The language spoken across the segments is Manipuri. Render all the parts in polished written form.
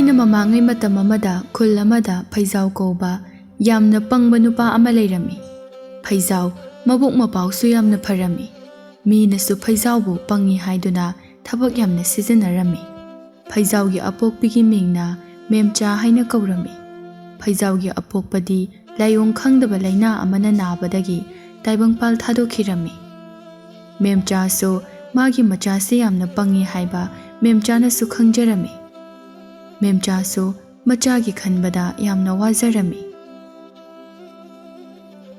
ꯊꯥꯏꯅ ꯃꯃꯥꯡꯉꯩ ꯃꯇꯝ ꯑꯃꯗ ꯈꯨꯜ ꯑꯃꯗ ꯐꯩꯖꯥꯎ ꯀꯧꯕ ꯌꯥꯝꯅ ꯄꯪꯕ ꯅꯨꯄꯥ ꯑꯃ ꯂꯩꯔꯝꯃꯤ꯫ ꯐꯩꯖꯥꯎ ꯃꯕꯨꯛ ꯃꯄꯥꯎꯁꯨ ꯌꯥꯝꯅ ꯐꯔꯝꯃꯤ꯫ ꯃꯤꯅꯁꯨ ꯐꯩꯖꯥꯎꯕꯨ ꯄꯪꯉꯤ ꯍꯥꯏꯗꯨꯅ ꯊꯕꯛ ꯌꯥꯝꯅ ꯁꯤꯖꯤꯟꯅꯔꯝꯃꯤ꯫ ꯐꯩꯖꯥꯎꯒꯤ ꯑꯄꯣꯛꯄꯤꯒꯤ ꯃꯤꯡꯅ ꯃꯦꯝꯆꯥ ꯍꯥꯏꯅ ꯀꯧꯔꯝꯃꯤ꯫ ꯐꯩꯖꯥꯎꯒꯤ ꯑꯄꯣꯛꯄꯗꯤ ꯂꯥꯏꯑꯣꯡ ꯈꯪꯗꯕ ꯂꯩꯅꯥ ꯑꯃꯅ ꯅꯥꯕꯗꯒꯤ ꯇꯥꯏꯕꯪꯄꯥꯜ ꯊꯥꯗꯣꯛꯈꯤꯔꯝꯃꯤ꯫ ꯃꯦꯝꯆꯥꯁꯨ ꯃꯥꯒꯤ ꯃꯆꯥꯁꯤ ꯌꯥꯝꯅ ꯄꯪꯉꯤ ꯍꯥꯏꯕ ꯃꯦꯝꯆꯥꯅꯁꯨ ꯈꯪꯖꯔꯝꯃꯤ꯫ ꯃꯦꯝꯆꯥꯁꯨ ꯃꯆꯥꯒꯤ ꯈꯟꯕꯗ ꯌꯥꯝꯅ ꯋꯥꯖꯔꯝꯃꯤ꯫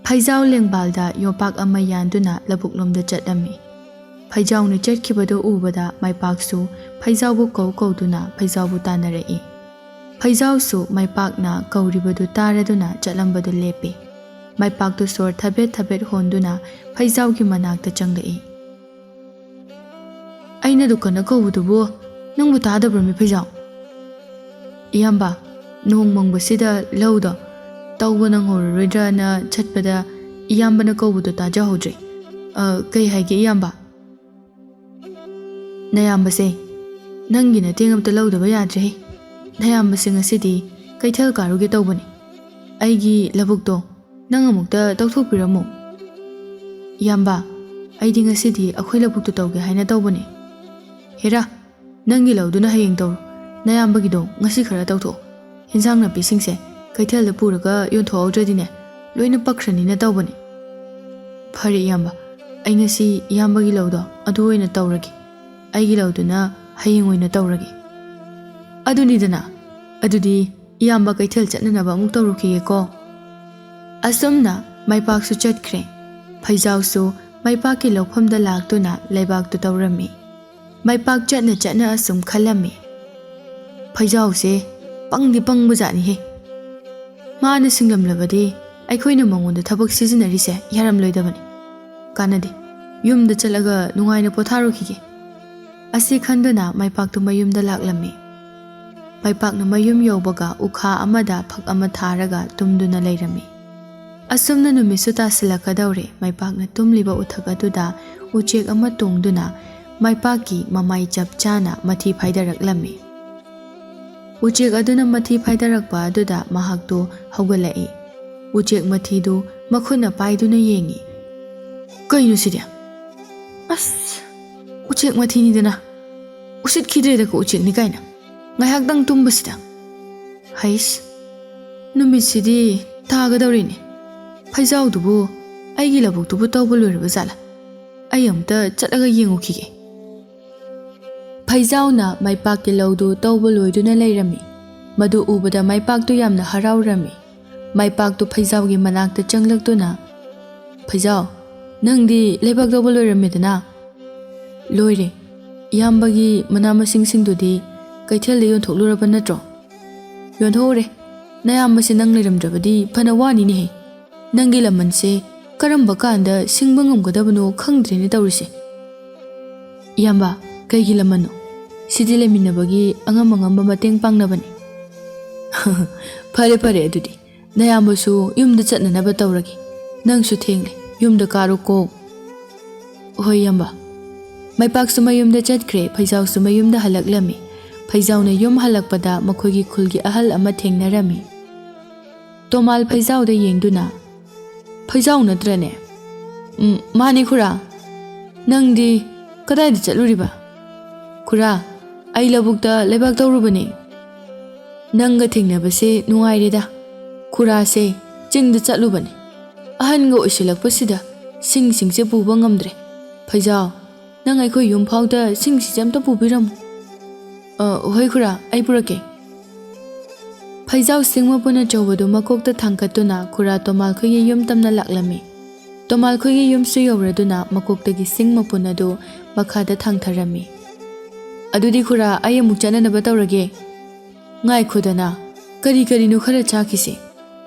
ꯐꯩꯖꯥꯎ ꯂꯦꯡꯕꯥꯜꯗ ꯌꯣꯄꯥꯛ ꯑꯃ ꯌꯥꯟꯗꯨꯅ ꯂꯧꯕꯨꯛꯂꯣꯝꯗ ꯆꯠꯂꯝꯃꯤ꯫ ꯐꯩꯖꯥꯎꯅ ꯆꯠꯈꯤꯕꯗꯨ ꯎꯕꯗ ꯃꯥꯏꯄꯥꯛꯁꯨ ꯐꯩꯖꯥꯎꯕꯨ ꯀꯧꯗꯨꯅ ꯐꯩꯖꯥꯎꯕꯨ ꯇꯥꯟꯅꯔꯛꯏ꯫ ꯐꯩꯖꯥꯎꯁꯨ ꯃꯥꯏꯄꯥꯛꯅ ꯀꯧꯔꯤꯕꯗꯨ ꯇꯥꯔꯗꯨꯅ ꯆꯠꯂꯝꯕꯗꯨ ꯂꯦꯞꯄꯤ꯫ ꯃꯥꯏꯄꯥꯛꯇꯨ ꯁꯣꯔ ꯊꯕꯦꯠ ꯊꯕꯦꯠ ꯍꯣꯟꯗꯨꯅ ꯐꯩꯖꯥꯎꯒꯤ ꯃꯅꯥꯛꯇ ꯆꯪꯂꯛꯏ꯫ "ꯑꯩꯅ ꯗꯨꯀꯥꯟꯗ ꯀꯧꯕꯗꯨꯕꯨ ꯅꯪꯕꯨ ꯇꯥꯗꯕ꯭ꯔꯃꯤ ꯐꯩꯖꯥꯎ? ꯏꯌꯥꯝꯕ, ꯅꯣꯡ ꯃꯪꯕꯁꯤꯗ ꯂꯧꯗꯣ ꯇꯧꯕ ꯅꯪꯍꯧꯔꯔꯣꯏꯗ꯭ꯔꯅ ꯆꯠꯄꯗ ꯏꯌꯥꯝꯕꯅ ꯀꯧꯕꯗꯣ ꯇꯥꯖꯍꯧꯗ꯭ꯔꯦ꯫ ꯀꯩ ꯍꯥꯏꯒꯦ ꯏꯌꯥꯝꯕ?" "ꯅꯌꯥꯝꯕꯁꯦ ꯅꯪꯒꯤ ꯃꯇꯦꯡ ꯑꯝꯇ ꯂꯧꯗꯕ ꯌꯥꯗ꯭ꯔꯦ꯫ ꯅꯌꯥꯝꯕꯁꯦ ꯉꯁꯤꯗꯤ ꯀꯩꯊꯦꯜ ꯀꯥꯔꯨꯒꯦ ꯇꯧꯕꯅꯤ꯫ ꯑꯩꯒꯤ ꯂꯧꯕꯨꯛꯇꯣ ꯅꯪ ꯑꯃꯨꯛꯇ ꯇꯧꯊꯣꯛꯄꯤꯔꯝꯃꯨ." "ꯏꯌꯥꯝꯕ, ꯑꯩꯗꯤ ꯉꯁꯤꯗꯤ ꯑꯩꯈꯣꯏ ꯂꯧꯕꯨꯛꯇꯨ ꯇꯧꯒꯦ ꯍꯥꯏꯅ ꯇꯧꯕꯅꯤ." "ꯍꯦꯔꯥ, ꯅꯪꯒꯤ ꯂꯧꯗꯨꯅ ꯍꯌꯦꯡ ꯇꯧꯔꯣ. ꯅꯌꯥꯝꯕꯒꯤꯗꯣ ꯉꯁꯤ ꯈꯔ ꯇꯧꯊꯣꯛꯑꯣ. ꯍꯦꯟꯖꯥꯡ ꯅꯥꯄꯤꯁꯤꯡꯁꯦ ꯀꯩꯊꯦꯜꯗ ꯄꯨꯔꯒ ꯌꯣꯟꯊꯣꯛꯍꯧꯗ꯭ꯔꯗꯤꯅꯦ ꯂꯣꯏꯅ ꯄꯛꯈ꯭ꯔꯅꯤꯅ ꯇꯧꯕꯅꯤ." "ꯐꯔꯦ ꯏꯌꯥꯝꯕ, ꯑꯩ ꯉꯁꯤ ꯏꯌꯥꯝꯕꯒꯤ ꯂꯧꯗꯣ ꯑꯗꯨ ꯑꯣꯏꯅ ꯇꯧꯔꯒꯦ. ꯑꯩꯒꯤ ꯂꯧꯗꯨꯅ ꯍꯌꯦꯡ ꯑꯣꯏꯅ ꯇꯧꯔꯒꯦ." "ꯑꯗꯨꯅꯤꯗꯅ, ꯑꯗꯨꯗꯤ ꯏꯌꯥꯝꯕ ꯀꯩꯊꯦꯜ ꯆꯠꯅꯅꯕ ꯑꯃꯨꯛ ꯇꯧꯔꯨꯈꯤꯒꯦꯀꯣ." ꯑꯁꯨꯝꯅ ꯃꯥꯏꯄꯥꯛꯁꯨ ꯆꯠꯈ꯭ꯔꯦ꯫ ꯐꯩꯖꯥꯎꯁꯨ ꯃꯥꯏꯄꯥꯛꯀꯤ ꯂꯧꯐꯝꯗ ꯂꯥꯛꯇꯨꯅ ꯂꯩꯕꯥꯛꯇꯨ ꯇꯧꯔꯝꯃꯤ꯫ ꯃꯥꯏꯄꯥꯛ ꯆꯠꯅ ꯆꯠꯅ ꯑꯁꯨꯝ ꯈꯜꯂꯝꯃꯤ, "ꯐꯩꯖꯥꯎꯁꯦ ꯄꯪꯗꯤ ꯄꯪꯕꯖꯥꯠꯅꯤꯍꯦ. ꯃꯥꯅ ꯁꯤꯡꯂꯝꯂꯕꯗꯤ ꯑꯩꯈꯣꯏꯅ ꯃꯉꯣꯟꯗ ꯊꯕꯛ ꯁꯤꯖꯤꯟꯅꯔꯤꯁꯦ ꯌꯥꯔꯝꯂꯣꯏꯗꯕꯅꯤ. ꯀꯥꯟꯅꯗꯦ, ꯌꯨꯝꯗ ꯆꯠꯂꯒ ꯅꯨꯡꯉꯥꯏꯅ ꯄꯣꯊꯥꯔꯨꯈꯤꯒꯦ." ꯑꯁꯤ ꯈꯟꯗꯨꯅ ꯃꯥꯏꯄꯥꯛꯇꯨ ꯃꯌꯨꯝꯗ ꯂꯥꯛꯂꯝꯃꯤ꯫ ꯃꯥꯏꯄꯥꯛꯅ ꯃꯌꯨꯝ ꯌꯧꯕꯒ ꯎꯈꯥ ꯑꯃꯗ ꯐꯛ ꯑꯃ ꯊꯥꯔꯒ ꯇꯨꯝꯗꯨꯅ ꯂꯩꯔꯝꯃꯤ꯫ ꯑꯁꯨꯝꯅ ꯅꯨꯃꯤꯠꯁꯨ ꯇꯥꯁꯤꯜꯂꯛꯀꯗꯧꯔꯦ꯫ ꯃꯥꯏꯄꯥꯛꯅ ꯇꯨꯝꯂꯤꯕ ꯎꯊꯛ ꯑꯗꯨꯗ ꯎꯆꯦꯛ ꯑꯃ ꯇꯣꯡꯗꯨꯅ ꯃꯥꯏꯄꯥꯛꯀꯤ ꯃꯃꯥꯏ ꯆꯞ ꯆꯥꯅ ꯃꯊꯤ ꯐꯥꯏꯗꯔꯛꯂꯝꯃꯤ꯫ ꯎꯆꯦꯛ ꯑꯗꯨꯅ ꯃꯊꯤ ꯐꯥꯏꯗꯔꯛꯄ ꯑꯗꯨꯗ ꯃꯍꯥꯛꯇꯨ ꯍꯧꯒꯠꯂꯛꯏ꯫ ꯎꯆꯦꯛ ꯃꯊꯤꯗꯨ ꯃꯈꯨꯠꯅ ꯄꯥꯏꯗꯨꯅ ꯌꯦꯡꯉꯤ꯫ "ꯀꯩꯅꯣ ꯁꯤꯗꯤ? ꯑꯁ, ꯎꯆꯦꯛ ꯃꯊꯤꯅꯤꯗꯅ. ꯎꯁꯤꯠꯈꯤꯗ꯭ꯔꯦꯗꯀꯣ ꯎꯆꯦꯛꯅꯤ ꯀꯥꯏꯅ. ꯉꯥꯏꯍꯥꯛꯇꯪ ꯇꯨꯝꯕꯁꯤꯗ. ꯍꯩꯁ, ꯅꯨꯃꯤꯠꯁꯤꯗꯤ ꯇꯥꯒꯗꯧꯔꯤꯅꯦ. ꯐꯩꯖꯥꯎꯗꯨꯕꯨ ꯑꯩꯒꯤ ꯂꯧꯕꯨꯛꯇꯨꯕꯨ ꯇꯧꯕ ꯂꯣꯏꯔꯕ ꯖꯥꯠꯂꯥ? ꯑꯩ ꯑꯝꯇ ꯆꯠꯂꯒ ꯌꯦꯡꯉꯨꯈꯤꯒꯦ." ꯐꯩꯖꯥꯎꯅ ꯃꯥꯏꯄꯥꯛꯀꯤ ꯂꯧꯗꯨ ꯇꯧꯕ ꯂꯣꯏꯗꯨꯅ ꯂꯩꯔꯝꯃꯤ꯫ ꯃꯗꯨ ꯎꯕꯗ ꯃꯥꯏꯄꯥꯛꯇꯨ ꯌꯥꯝꯅ ꯍꯔꯥꯎꯔꯝꯃꯤ꯫ ꯃꯥꯏꯄꯥꯛꯇꯨ ꯐꯩꯖꯥꯎꯒꯤ ꯃꯅꯥꯛꯇ ꯆꯪꯂꯛꯇꯨꯅ, "ꯐꯩꯖꯥꯎ, ꯅꯪꯗꯤ ꯂꯩꯕꯥꯛ ꯇꯧꯕ ꯂꯣꯏꯔꯝꯃꯦꯗꯅ?" "ꯂꯣꯏꯔꯦ. ꯏꯌꯥꯝꯕꯒꯤ ꯃꯅꯥ ꯃꯁꯤꯡꯁꯤꯡꯗꯨꯗꯤ ꯀꯩꯊꯦꯜꯗ ꯌꯣꯟꯊꯣꯛꯂꯨꯔꯕ ꯅꯠꯇ꯭ꯔꯣ?" "ꯌꯣꯟꯊꯣꯛꯎꯔꯦ. ꯅꯌꯥꯝꯕꯁꯦ ꯅꯪ ꯂꯩꯔꯝꯗ꯭ꯔꯕꯗꯤ ꯐꯅ ꯋꯥꯅꯤꯅꯦꯍꯦ. ꯅꯪꯒꯤ ꯂꯃꯟꯁꯦ ꯀꯔꯝꯕ ꯀꯥꯟꯗ ꯁꯤꯡꯕ ꯉꯝꯒꯗꯕꯅꯣ ꯈꯪꯗ꯭ꯔꯦꯅꯦ ꯇꯧꯔꯤꯁꯦ." "ꯏꯌꯥꯝꯕ, ꯀꯩꯒꯤ ꯂꯃꯟꯅꯣ? ꯁꯤꯗꯤ ꯂꯩꯃꯤꯟꯅꯕꯒꯤ ꯑꯉꯝ ꯑꯉꯝꯕ ꯃꯇꯦꯡ ꯄꯥꯡꯅꯕꯅꯤ." "ꯐꯔꯦ ꯐꯔꯦ, ꯑꯗꯨꯗꯤ ꯅꯌꯥꯝꯕꯁꯨ ꯌꯨꯝꯗ ꯆꯠꯅꯅꯕ ꯇꯧꯔꯒꯦ. ꯅꯪꯁꯨ ꯊꯦꯡꯂꯦ. ꯌꯨꯝꯗ ꯀꯥꯔꯨꯀꯣ." "ꯍꯣꯏ ꯏꯌꯥꯝꯕ." ꯃꯥꯏꯄꯥꯛꯁꯨ ꯃꯌꯨꯝꯗ ꯆꯠꯈ꯭ꯔꯦ꯫ ꯐꯩꯖꯥꯎꯁꯨ ꯃꯌꯨꯝꯗ ꯍꯜꯂꯛꯂꯝꯃꯤ꯫ ꯐꯩꯖꯥꯎꯅ ꯌꯨꯝ ꯍꯜꯂꯛꯄꯗ ꯃꯈꯣꯏꯒꯤ ꯈꯨꯜꯒꯤ ꯑꯍꯜ ꯑꯃ ꯊꯦꯡꯅꯔꯝꯃꯤ꯫ ꯇꯣꯃꯥꯜ ꯐꯩꯖꯥꯎꯗ ꯌꯦꯡꯗꯨꯅ, "ꯐꯩꯖꯥꯎ ꯅꯠꯇ꯭ꯔꯅꯦ?" "ꯃꯥꯅꯤ ꯈꯨꯔꯥ. ꯅꯪꯗꯤ ꯀꯗꯥꯏꯗ ꯆꯠꯂꯨꯔꯤꯕ?" "ꯈꯨꯔꯥ, ꯑꯩ ꯂꯧꯕꯨꯛꯇ ꯂꯩꯕꯥꯛ ꯇꯧꯔꯨꯕꯅꯤ." "ꯅꯪꯒ ꯊꯦꯡꯅꯕꯁꯦ ꯅꯨꯡꯉꯥꯏꯔꯦꯗ. ꯈꯨꯔꯥꯁꯦ ꯆꯤꯡꯗ ꯆꯠꯂꯨꯕꯅꯤ. ꯑꯍꯟꯒ ꯑꯣꯏꯁꯤꯜꯂꯛꯄꯁꯤꯗ ꯁꯤꯡꯁꯦ ꯄꯨꯕ ꯉꯝꯗ꯭ꯔꯦ. ꯐꯩꯖꯥꯎ, ꯅꯪ ꯑꯩꯈꯣꯏ ꯌꯨꯝ ꯐꯥꯎꯗ ꯁꯤꯡꯁꯦ ꯑꯝꯇ ꯄꯨꯕꯤꯔꯝꯃꯨ." "ꯍꯣꯏ ꯈꯨꯔꯥ, ꯑꯩ ꯄꯨꯔꯛꯀꯦ." ꯐꯩꯖꯥꯎ ꯁꯤꯡ ꯃꯄꯨꯟ ꯑꯆꯧꯕꯗꯨ ꯃꯀꯣꯛꯇ ꯊꯥꯡꯀꯠꯇꯨꯅ ꯈꯨꯔꯥ ꯇꯣꯃꯥꯜ ꯈꯣꯏꯒꯤ ꯌꯨꯝ ꯇꯝꯅ ꯂꯥꯛꯂꯝꯃꯤ꯫ ꯇꯣꯃꯥꯜ ꯈꯣꯏꯒꯤ ꯌꯨꯝꯁꯨ ꯌꯧꯔꯗꯨꯅ ꯃꯀꯣꯛꯇꯒꯤ ꯁꯤꯡ ꯃꯄꯨꯟ ꯑꯗꯨ ꯃꯈꯥꯗ ꯊꯥꯡꯊꯔꯝꯃꯤ꯫ "ꯑꯗꯨꯗꯤ ꯈꯨꯔꯥ, ꯑꯩ ꯑꯃꯨꯛ ꯆꯠꯅꯅꯕ ꯇꯧꯔꯒꯦ." "ꯉꯥꯏꯈꯣꯗꯅ, ꯀꯔꯤꯅꯣ ꯈꯔ ꯆꯥꯈꯤꯁꯦ."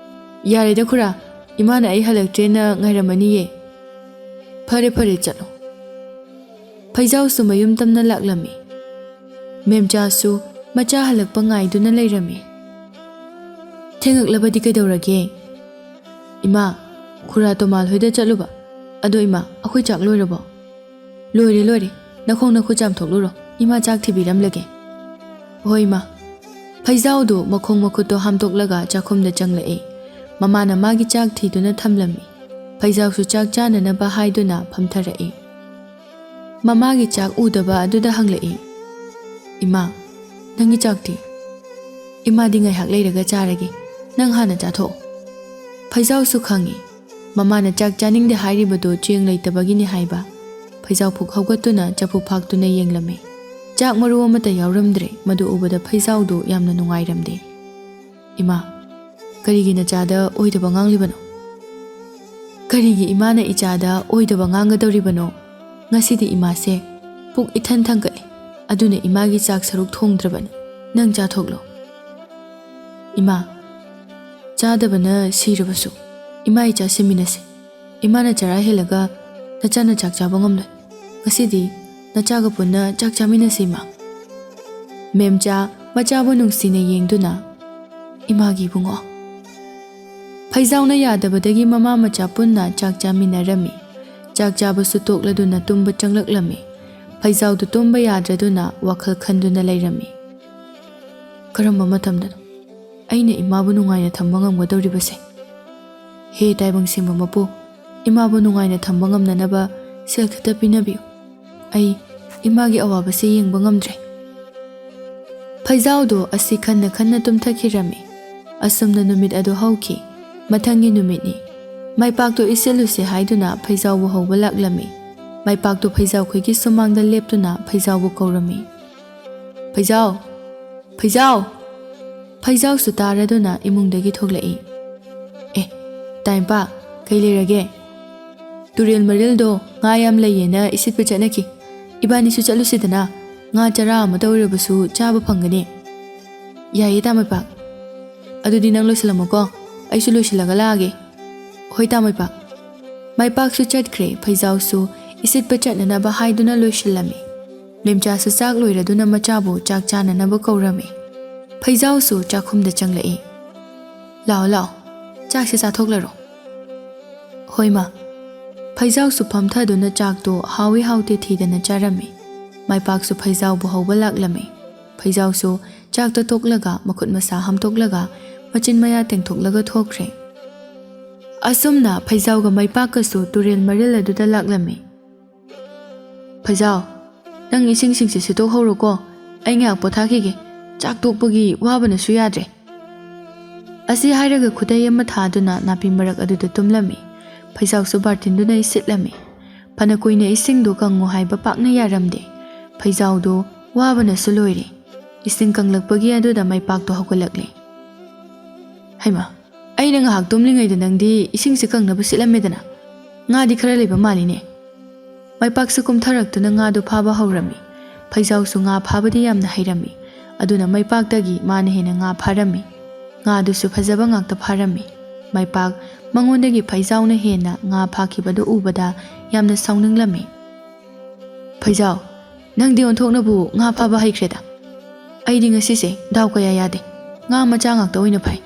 "ꯌꯥꯔꯦꯗ ꯈꯨꯔꯥ, ꯏꯃꯥꯅ ꯑꯩ ꯍꯜꯂꯛꯇ꯭ꯔꯦꯅ ꯉꯥꯏꯔꯝꯃꯅꯤꯌꯦ." "ꯐꯔꯦ ꯐꯔꯦ, ꯆꯠꯂꯣ." ꯐꯩꯖꯥꯎꯁꯨ ꯃꯌꯨꯝ ꯇꯝꯅ ꯂꯥꯛꯂꯝꯃꯤ꯫ ꯃꯦꯝꯆꯥꯁꯨ ꯃꯆꯥ ꯍꯜꯂꯛꯄ ꯉꯥꯏꯗꯨꯅ ꯂꯩꯔꯝꯃꯤ꯫ "ꯊꯦꯡꯉꯛꯂꯕꯗꯤ ꯀꯩꯗꯧꯔꯒꯦ?" "ꯏꯃꯥ, ꯈꯨꯔꯥ ꯇꯣꯃꯥꯜ ꯍꯣꯏꯗ ꯆꯠꯂꯨꯕ. ꯑꯗꯣ ꯏꯃꯥ, ꯑꯩꯈꯣꯏ ꯆꯥꯛ ꯂꯣꯏꯔꯕꯣ?" "ꯂꯣꯏꯔꯦ. ꯅꯈꯣꯡ ꯅꯈꯨꯠ ꯆꯥꯝꯊꯣꯛꯂꯨꯔꯣ. ꯏꯃꯥ ꯆꯥꯛ ꯊꯤꯕꯤꯔꯝꯂꯒꯦ." "ꯍꯣꯏ ꯏꯃꯥ." ꯐꯩꯖꯥꯎꯗꯨ ꯃꯈꯣꯡ ꯃꯈꯨꯠꯇꯣ ꯍꯥꯝꯗꯣꯛꯂꯒ ꯆꯥꯛꯈꯨꯝꯗ ꯆꯪꯂꯛꯏ꯫ ꯃꯃꯥꯅ ꯃꯥꯒꯤ ꯆꯥꯛ ꯊꯤꯗꯨꯅ ꯊꯝꯂꯝꯃꯤ꯫ ꯐꯩꯖꯥꯎꯁꯨ ꯆꯥꯛ ꯆꯥꯅꯅꯕ ꯍꯥꯏꯗꯨꯅ ꯐꯝꯊꯔꯛꯏ꯫ ꯃꯃꯥꯒꯤ ꯆꯥꯛ ꯎꯗꯕ ꯑꯗꯨꯗ ꯍꯪꯂꯛꯏ, "ꯏꯃꯥ, ꯅꯪꯒꯤ ꯆꯥꯛꯇꯤ?" "ꯏꯃꯥꯗꯤ ꯉꯥꯏꯍꯥꯛ ꯂꯩꯔꯒ ꯆꯥꯔꯒꯦ, ꯅꯪ ꯍꯥꯟꯅ ꯆꯥꯊꯣꯛꯑꯣ." ꯐꯩꯖꯥꯎꯁꯨ ꯈꯪꯉꯤ ꯃꯃꯥꯅ ꯆꯥꯛ ꯆꯥꯅꯤꯡꯗꯦ ꯍꯥꯏꯔꯤꯕꯗꯨ ꯆꯦꯡ ꯂꯩꯇꯕꯒꯤꯅꯤ ꯍꯥꯏꯕ꯫ ꯐꯩꯖꯥꯎ ꯄꯨꯛ ꯍꯧꯒꯠꯇꯨꯅ ꯆꯐꯨ ꯐꯥꯛꯇꯨꯅ ꯌꯦꯡꯂꯝꯃꯤ꯫ ꯆꯥꯛ ꯃꯔꯨ ꯑꯃꯠꯇ ꯌꯥꯎꯔꯝꯗ꯭ꯔꯦ꯫ ꯃꯗꯨ ꯎꯕꯗ ꯐꯩꯖꯥꯎꯗꯨ ꯌꯥꯝꯅ ꯅꯨꯡꯉꯥꯏꯔꯝꯗꯦ꯫ "ꯏꯃꯥ, ꯀꯔꯤꯒꯤ ꯅꯆꯥꯗ ꯑꯣꯏꯗꯕ ꯉꯥꯡꯂꯤꯕꯅꯣ?" "ꯀꯔꯤꯒꯤ ꯏꯃꯥꯅ ꯏꯆꯥꯗ ꯑꯣꯏꯗꯕ ꯉꯥꯡꯒꯗꯧꯔꯤꯕꯅꯣ? ꯉꯁꯤꯗꯤ ꯏꯃꯥꯁꯦ ꯄꯨꯛ ꯏꯊꯟ ꯊꯟꯒꯠꯂꯤ, ꯑꯗꯨꯅ ꯏꯃꯥꯒꯤ ꯆꯥꯛ ꯁꯔꯨꯛ ꯊꯣꯡꯗ꯭ꯔꯕꯅꯤ꯫ ꯅꯪ ꯆꯥꯊꯣꯛꯂꯣ." "ꯏꯃꯥ, ꯆꯥꯗꯕꯅ ꯁꯤꯔꯕꯁꯨ ꯏꯃꯥ ꯏꯆꯥ ꯁꯤꯟꯃꯤꯟꯅꯁꯤ꯫ ꯏꯃꯥꯅ ꯆꯔꯥ ꯍꯦꯜꯂꯒ ꯅꯆꯥꯅ ꯆꯥꯛ ꯆꯥꯕ ꯉꯝꯂꯣꯏ꯫ ꯉꯁꯤꯗꯤ ꯅꯆꯥꯒ ꯄꯨꯟꯅ ꯆꯥꯛ ꯆꯥꯃꯤꯟꯅꯁꯤ ꯏꯃꯥ." ꯃꯦꯝꯆꯥ ꯃꯆꯥꯕꯨ ꯅꯨꯡꯁꯤꯅ ꯌꯦꯡꯗꯨꯅ, "ꯏꯃꯥꯒꯤ ꯏꯕꯨꯡꯉꯣ." ꯐꯩꯖꯥꯎꯅ ꯌꯥꯗꯕꯗꯒꯤ ꯃꯃꯥ ꯃꯆꯥ ꯄꯨꯟꯅ ꯆꯥꯛ ꯆꯥꯃꯤꯟꯅꯔꯝꯃꯤ꯫ ꯆꯥꯛ ꯆꯥꯕꯁꯨ ꯇꯣꯛꯂꯗꯨꯅ ꯇꯨꯝꯕ ꯆꯪꯂꯛꯂꯝꯃꯤ꯫ ꯐꯩꯖꯥꯎꯗꯨ ꯇꯨꯝꯕ ꯌꯥꯗ꯭ꯔꯗꯨꯅ ꯋꯥꯈꯜ ꯈꯟꯗꯨꯅ ꯂꯩꯔꯝꯃꯤ꯫ "ꯀꯔꯝꯕ ꯃꯇꯝꯗꯅꯣ ꯑꯩꯅ ꯏꯃꯥꯕꯨ ꯅꯨꯡꯉꯥꯏꯅ ꯊꯝꯕ ꯉꯝꯒꯗꯧꯔꯤꯕꯁꯦ? ꯍꯦ ꯇꯥꯏꯕꯪ ꯁꯤꯡꯕ ꯃꯄꯨ, ꯏꯃꯥꯕꯨ ꯅꯨꯡꯉꯥꯏꯅ ꯊꯝꯕ ꯉꯝꯅꯅꯕ ꯁꯦꯜ ꯈꯤꯇ ꯄꯤꯅꯕꯤꯌꯨ꯫ ꯑꯩ ꯏꯃꯥꯒꯤ ꯑꯋꯥꯕꯁꯦ ꯌꯦꯡꯕ ꯉꯝꯗ꯭ꯔꯦ." ꯐꯩꯖꯥꯎꯗꯨ ꯑꯁꯤ ꯈꯟꯅ ꯈꯟꯅ ꯇꯨꯝꯊꯈꯤꯔꯝꯃꯤ꯫ ꯑꯁꯨꯝꯅ ꯅꯨꯃꯤꯠ ꯑꯗꯨ ꯍꯧꯈꯤ꯫ ꯃꯊꯪꯒꯤ ꯅꯨꯃꯤꯠꯅꯤ꯫ ꯃꯥꯏꯄꯥꯛꯇꯨ ꯏꯁꯤꯜꯂꯨꯁꯦ ꯍꯥꯏꯗꯨꯅ ꯐꯩꯖꯥꯎꯕꯨ ꯍꯧꯕ ꯂꯥꯛꯂꯝꯃꯤ꯫ ꯃꯥꯏꯄꯥꯛꯇꯨ ꯐꯩꯖꯥꯎꯈꯣꯏꯒꯤ ꯁꯨꯃꯥꯡꯗ ꯂꯦꯞꯇꯨꯅ ꯐꯩꯖꯥꯎꯕꯨ ꯀꯧꯔꯝꯃꯤ꯫ "ꯐꯩꯖꯥꯎ! ꯐꯩꯖꯥꯎ!" ꯐꯩꯖꯥꯎꯁꯨ ꯇꯥꯔꯗꯨꯅ ꯏꯃꯨꯡꯗꯒꯤ ꯊꯣꯛꯂꯛꯏ꯫ "ꯑꯦ, ꯇꯥꯏꯝꯄꯥ, ꯀꯩ ꯂꯩꯔꯒꯦ?" "ꯇꯨꯔꯦꯜ ꯃꯔꯤꯜꯗꯣ ꯉꯥ ꯌꯥꯝ ꯂꯩꯌꯦꯅ ꯏꯁꯤꯠꯄ ꯆꯠꯅꯈꯤ꯫ ꯏꯕꯥꯅꯤꯁꯨ ꯆꯠꯂꯨꯁꯤꯗꯅ, ꯉꯥ ꯆꯔꯥ ꯑꯃꯇ ꯑꯣꯏꯔꯕꯁꯨ ꯆꯥꯕ ꯐꯪꯒꯅꯤ." "ꯌꯥꯏꯌꯦ ꯇꯥꯃꯩꯄꯥꯛ, ꯑꯗꯨꯗꯤ ꯅꯪ ꯂꯣꯏꯁꯤꯜꯂꯝꯃꯣꯀꯣ, ꯑꯩꯁꯨ ꯂꯣꯏꯁꯤꯜꯂꯒ ꯂꯥꯛꯑꯒꯦ." "ꯍꯣꯏ ꯇꯥꯃꯩꯄꯥꯛ." ꯃꯥꯏꯄꯥꯛꯁꯨ ꯆꯠꯈ꯭ꯔꯦ꯫ ꯐꯩꯖꯥꯎꯁꯨ ꯏꯁꯤꯠꯄ ꯆꯠꯅꯅꯕ ꯍꯥꯏꯗꯨꯅ ꯂꯣꯏꯁꯤꯜꯂꯝꯃꯤ꯫ ꯃꯦꯝꯆꯥꯁꯨ ꯆꯥꯛ ꯂꯣꯏꯔꯗꯨꯅ ꯃꯆꯥꯕꯨ ꯆꯥꯛ ꯆꯥꯅꯅꯕ ꯀꯧꯔꯝꯃꯤ꯫ ꯐꯩꯖꯥꯎꯁꯨ ꯆꯥꯛꯈꯨꯝꯗ ꯆꯪꯂꯛꯏ꯫ "ꯂꯥꯛꯑꯣ ꯂꯥꯛꯑꯣ, ꯆꯥꯛꯁꯦ ꯆꯥꯊꯣꯛꯂꯔꯣ." "ꯍꯣꯏ ꯃꯥ." ꯐꯩꯖꯥꯎꯁꯨ ꯐꯝꯊꯗꯨꯅ ꯆꯥꯛꯇꯣ ꯍꯥꯎꯏ ꯍꯥꯎꯇꯦ ꯊꯤꯗꯅ ꯆꯥꯔꯝꯃꯤ꯫ ꯃꯥꯏꯄꯥꯛꯁꯨ ꯐꯩꯖꯥꯎꯕꯨ ꯍꯧꯕ ꯂꯥꯛꯂꯝꯃꯤ꯫ ꯐꯩꯖꯥꯎꯁꯨ ꯆꯥꯛꯇ ꯇꯣꯛꯂꯒ ꯃꯈꯨꯠ ꯃꯁꯥ ꯍꯥꯝꯗꯣꯛꯂꯒ ꯃꯆꯤꯟ ꯃꯌꯥ ꯇꯦꯡꯊꯣꯛꯂꯒ ꯊꯣꯛꯈ꯭ꯔꯦ꯫ ꯑꯁꯨꯝꯅ ꯐꯩꯖꯥꯎꯒ ꯃꯥꯏꯄꯥꯛꯀꯁꯨ ꯇꯨꯔꯦꯜ ꯃꯔꯤꯜ ꯑꯗꯨꯗ ꯂꯥꯛꯂꯝꯃꯤ꯫ "ꯐꯩꯖꯥꯎ, ꯅꯪ ꯏꯁꯤꯡꯁꯤꯡꯁꯦ ꯁꯤꯠꯇꯣꯛꯍꯧꯔꯣꯀꯣ, ꯑꯩ ꯉꯥꯏꯍꯥꯛ ꯄꯣꯊꯥꯈꯤꯒꯦ, ꯆꯥꯛ ꯇꯣꯛꯄꯒꯤ ꯋꯥꯕꯅꯁꯨ ꯌꯥꯗ꯭ꯔꯦ." ꯑꯁꯤ ꯍꯥꯏꯔꯒ ꯈꯨꯗꯩ ꯑꯃ ꯊꯥꯗꯨꯅ ꯅꯥꯄꯤ ꯃꯔꯛ ꯑꯗꯨꯗ ꯇꯨꯝꯂꯝꯃꯤ꯫ ꯐꯩꯖꯥꯎꯁꯨ ꯕꯥꯔꯇꯤꯟꯗꯨꯅ ꯏꯁꯤꯠꯂꯝꯃꯤ꯫ ꯐꯅ ꯀꯨꯏꯅ ꯏꯁꯤꯡꯗꯨ ꯀꯪꯉꯨ ꯍꯥꯏꯕ ꯄꯥꯛꯅ ꯌꯥꯔꯝꯗꯦ꯫ ꯐꯩꯖꯥꯎꯗꯨ ꯋꯥꯕꯅꯁꯨ ꯂꯣꯏꯔꯦ꯫ ꯏꯁꯤꯡ ꯀꯪꯂꯛꯄꯒꯤ ꯑꯗꯨꯗ ꯃꯥꯏꯄꯥꯛꯇꯣ ꯍꯧꯒꯠꯂꯛꯂꯦ꯫ "ꯍꯩꯃꯥ, ꯑꯩꯅ ꯉꯥꯏꯍꯥꯛ ꯇꯨꯝꯂꯤꯉꯩꯗ ꯅꯪꯗꯤ ꯏꯁꯤꯡꯁꯦ ꯀꯪꯅꯕ ꯁꯤꯠꯂꯝꯃꯦꯗꯅ, ꯉꯥꯗꯤ ꯈꯔ ꯂꯩꯕ ꯃꯥꯜꯂꯤꯅꯦ." ꯃꯥꯏꯄꯥꯛꯁꯨ ꯀꯨꯝꯊꯔꯛꯇꯨꯅ ꯉꯥꯗꯨ ꯐꯥꯕ ꯍꯧꯔꯝꯃꯤ꯫ ꯐꯩꯖꯥꯎꯁꯨ ꯉꯥ ꯐꯥꯕꯗꯤ ꯌꯥꯝꯅ ꯍꯩꯔꯝꯃꯤ꯫ ꯑꯗꯨꯅ ꯃꯥꯏꯄꯥꯛꯇꯒꯤ ꯃꯥꯅ ꯍꯦꯟꯅ ꯉꯥ ꯐꯥꯔꯝꯃꯤ꯫ ꯉꯥꯗꯨꯁꯨ ꯐꯖꯕ ꯉꯥꯛꯇ ꯐꯥꯔꯝꯃꯤ꯫ ꯃꯥꯏꯄꯥꯛ ꯃꯉꯣꯟꯗꯒꯤ ꯐꯩꯖꯥꯎꯅ ꯍꯦꯟꯅ ꯉꯥ ꯐꯥꯈꯤꯕꯗꯨ ꯎꯕꯗ ꯌꯥꯝꯅ ꯁꯥꯎꯅꯤꯡꯂꯝꯃꯤ꯫ "ꯐꯩꯖꯥꯎ, ꯅꯪꯗꯤ ꯑꯣꯟꯊꯣꯛꯅꯕꯨ ꯉꯥ ꯐꯥꯕ ꯍꯩꯈ꯭ꯔꯦꯗ. ꯑꯩꯗꯤ ꯉꯁꯤꯁꯦ ꯗꯥꯎ ꯀꯌꯥ ꯌꯥꯗꯦ, ꯉꯥ ꯃꯆꯥ ꯉꯥꯛꯇ ꯑꯣꯏꯅ ꯐꯥꯏ."